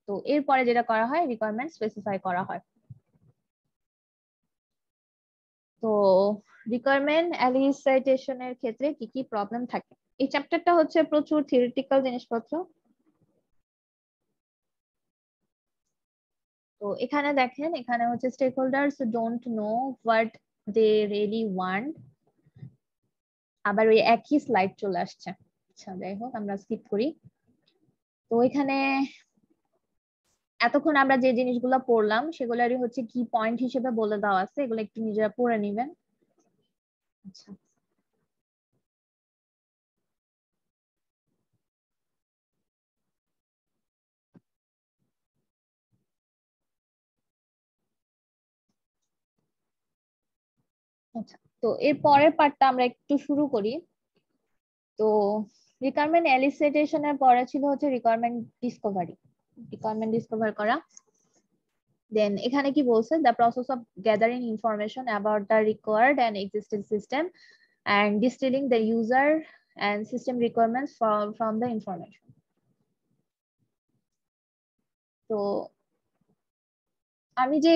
তো এরপরে যেটা করা হয় রিকোয়ারমেন্ট স্পেসিফাই করা হয়। তো রিকোয়ারমেন্ট এলিসিটেশনের ক্ষেত্রে কি কি প্রবলেম থাকে, এই চ্যাপ্টারটা হচ্ছে প্রচুর থিওরিটিক্যাল জিনিসপত্র। তো এখানে দেখেন, এখানে হচ্ছে stakeholders don't know what they really want, আবার ওই একই স্লাইড চলে আসছে। আচ্ছা, যাই হোক আমরা স্কিপ করি। তো এখানে এতক্ষণ আমরা যে জিনিসগুলো পড়লাম সেগুলোরই হচ্ছে কি পয়েন্ট হিসেবে বলে দেওয়া আছে, এগুলো একটু নিজেরা পড়ে নেবেন। আচ্ছা, আচ্ছা, তো এর পরের পার্টটা আমরা একটু শুরু করি। তো রিকোয়ারমেন্ট এলিসিটেশনের পরে ছিল হচ্ছে রিকোয়ারমেন্ট ডিসকভারি, রিকোয়ারমেন্ট ডিসকভার করা। দেন এখানে কি বলছে, the process of gathering information about the required and existing system and distilling the user and system requirements from the information. তো আমি যে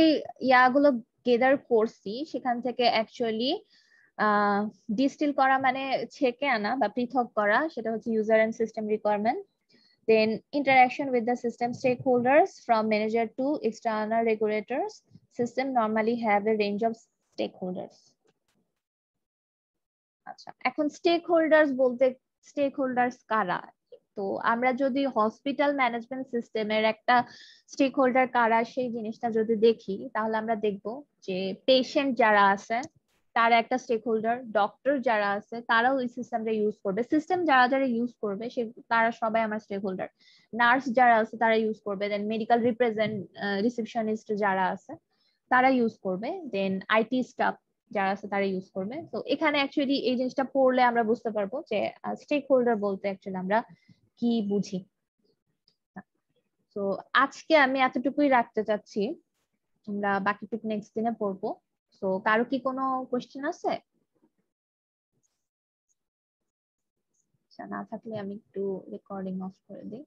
ইয়াগুলো গেদার করছি সেখান থেকে অ্যাকচুয়ালি ডিস্টিল করা মানে ছেঁকে আনা বা পৃথক করা, সেটা হচ্ছে user and system requirement. Then interaction with the system stakeholders from manager to external regulators. System normally have a range of stakeholders. আচ্ছা, এখন স্টেক হোল্ডার্স বলতে স্টেক হোল্ডার্স কারা? তো আমরা যদি হসপিটাল ম্যানেজমেন্ট সিস্টেমের একটা স্টেক হোল্ডার কারা সেই জিনিসটা যদি দেখি, তাহলে আমরা দেখব যে পেশেন্ট যারা আছে তারা একটা স্টেক হোল্ডার, ডক্টর যারা আছে তারাও ওই সিস্টেমটা ইউজ করবে, সিস্টেম যারা যারা ইউজ করবে তারা সবাই আমার স্টেক হোল্ডার, নার্স যারা আছে তারা ইউজ করবে, দেন মেডিকেল রিসেপশনিস্ট যারা আছে তারা ইউজ করবে, দেন আইটি স্টাফ যারা আছে তারা ইউজ করবে। তো এখানে অ্যাকচুয়ালি এই জিনিসটা পড়লে আমরা বুঝতে পারবো যে স্টেক হোল্ডার বলতে অ্যাকচুয়ালি আমরা কি বুঝি। তো আজকে আমি এতটুকুই রাখতে চাচ্ছি, আমরা বাকিটুকু নেক্সট দিনে পড়বো। তো কারো কি কোনো কোয়েশ্চেন আছে? আচ্ছা, না থাকলে আমি একটু রেকর্ডিং অফ করে দিই।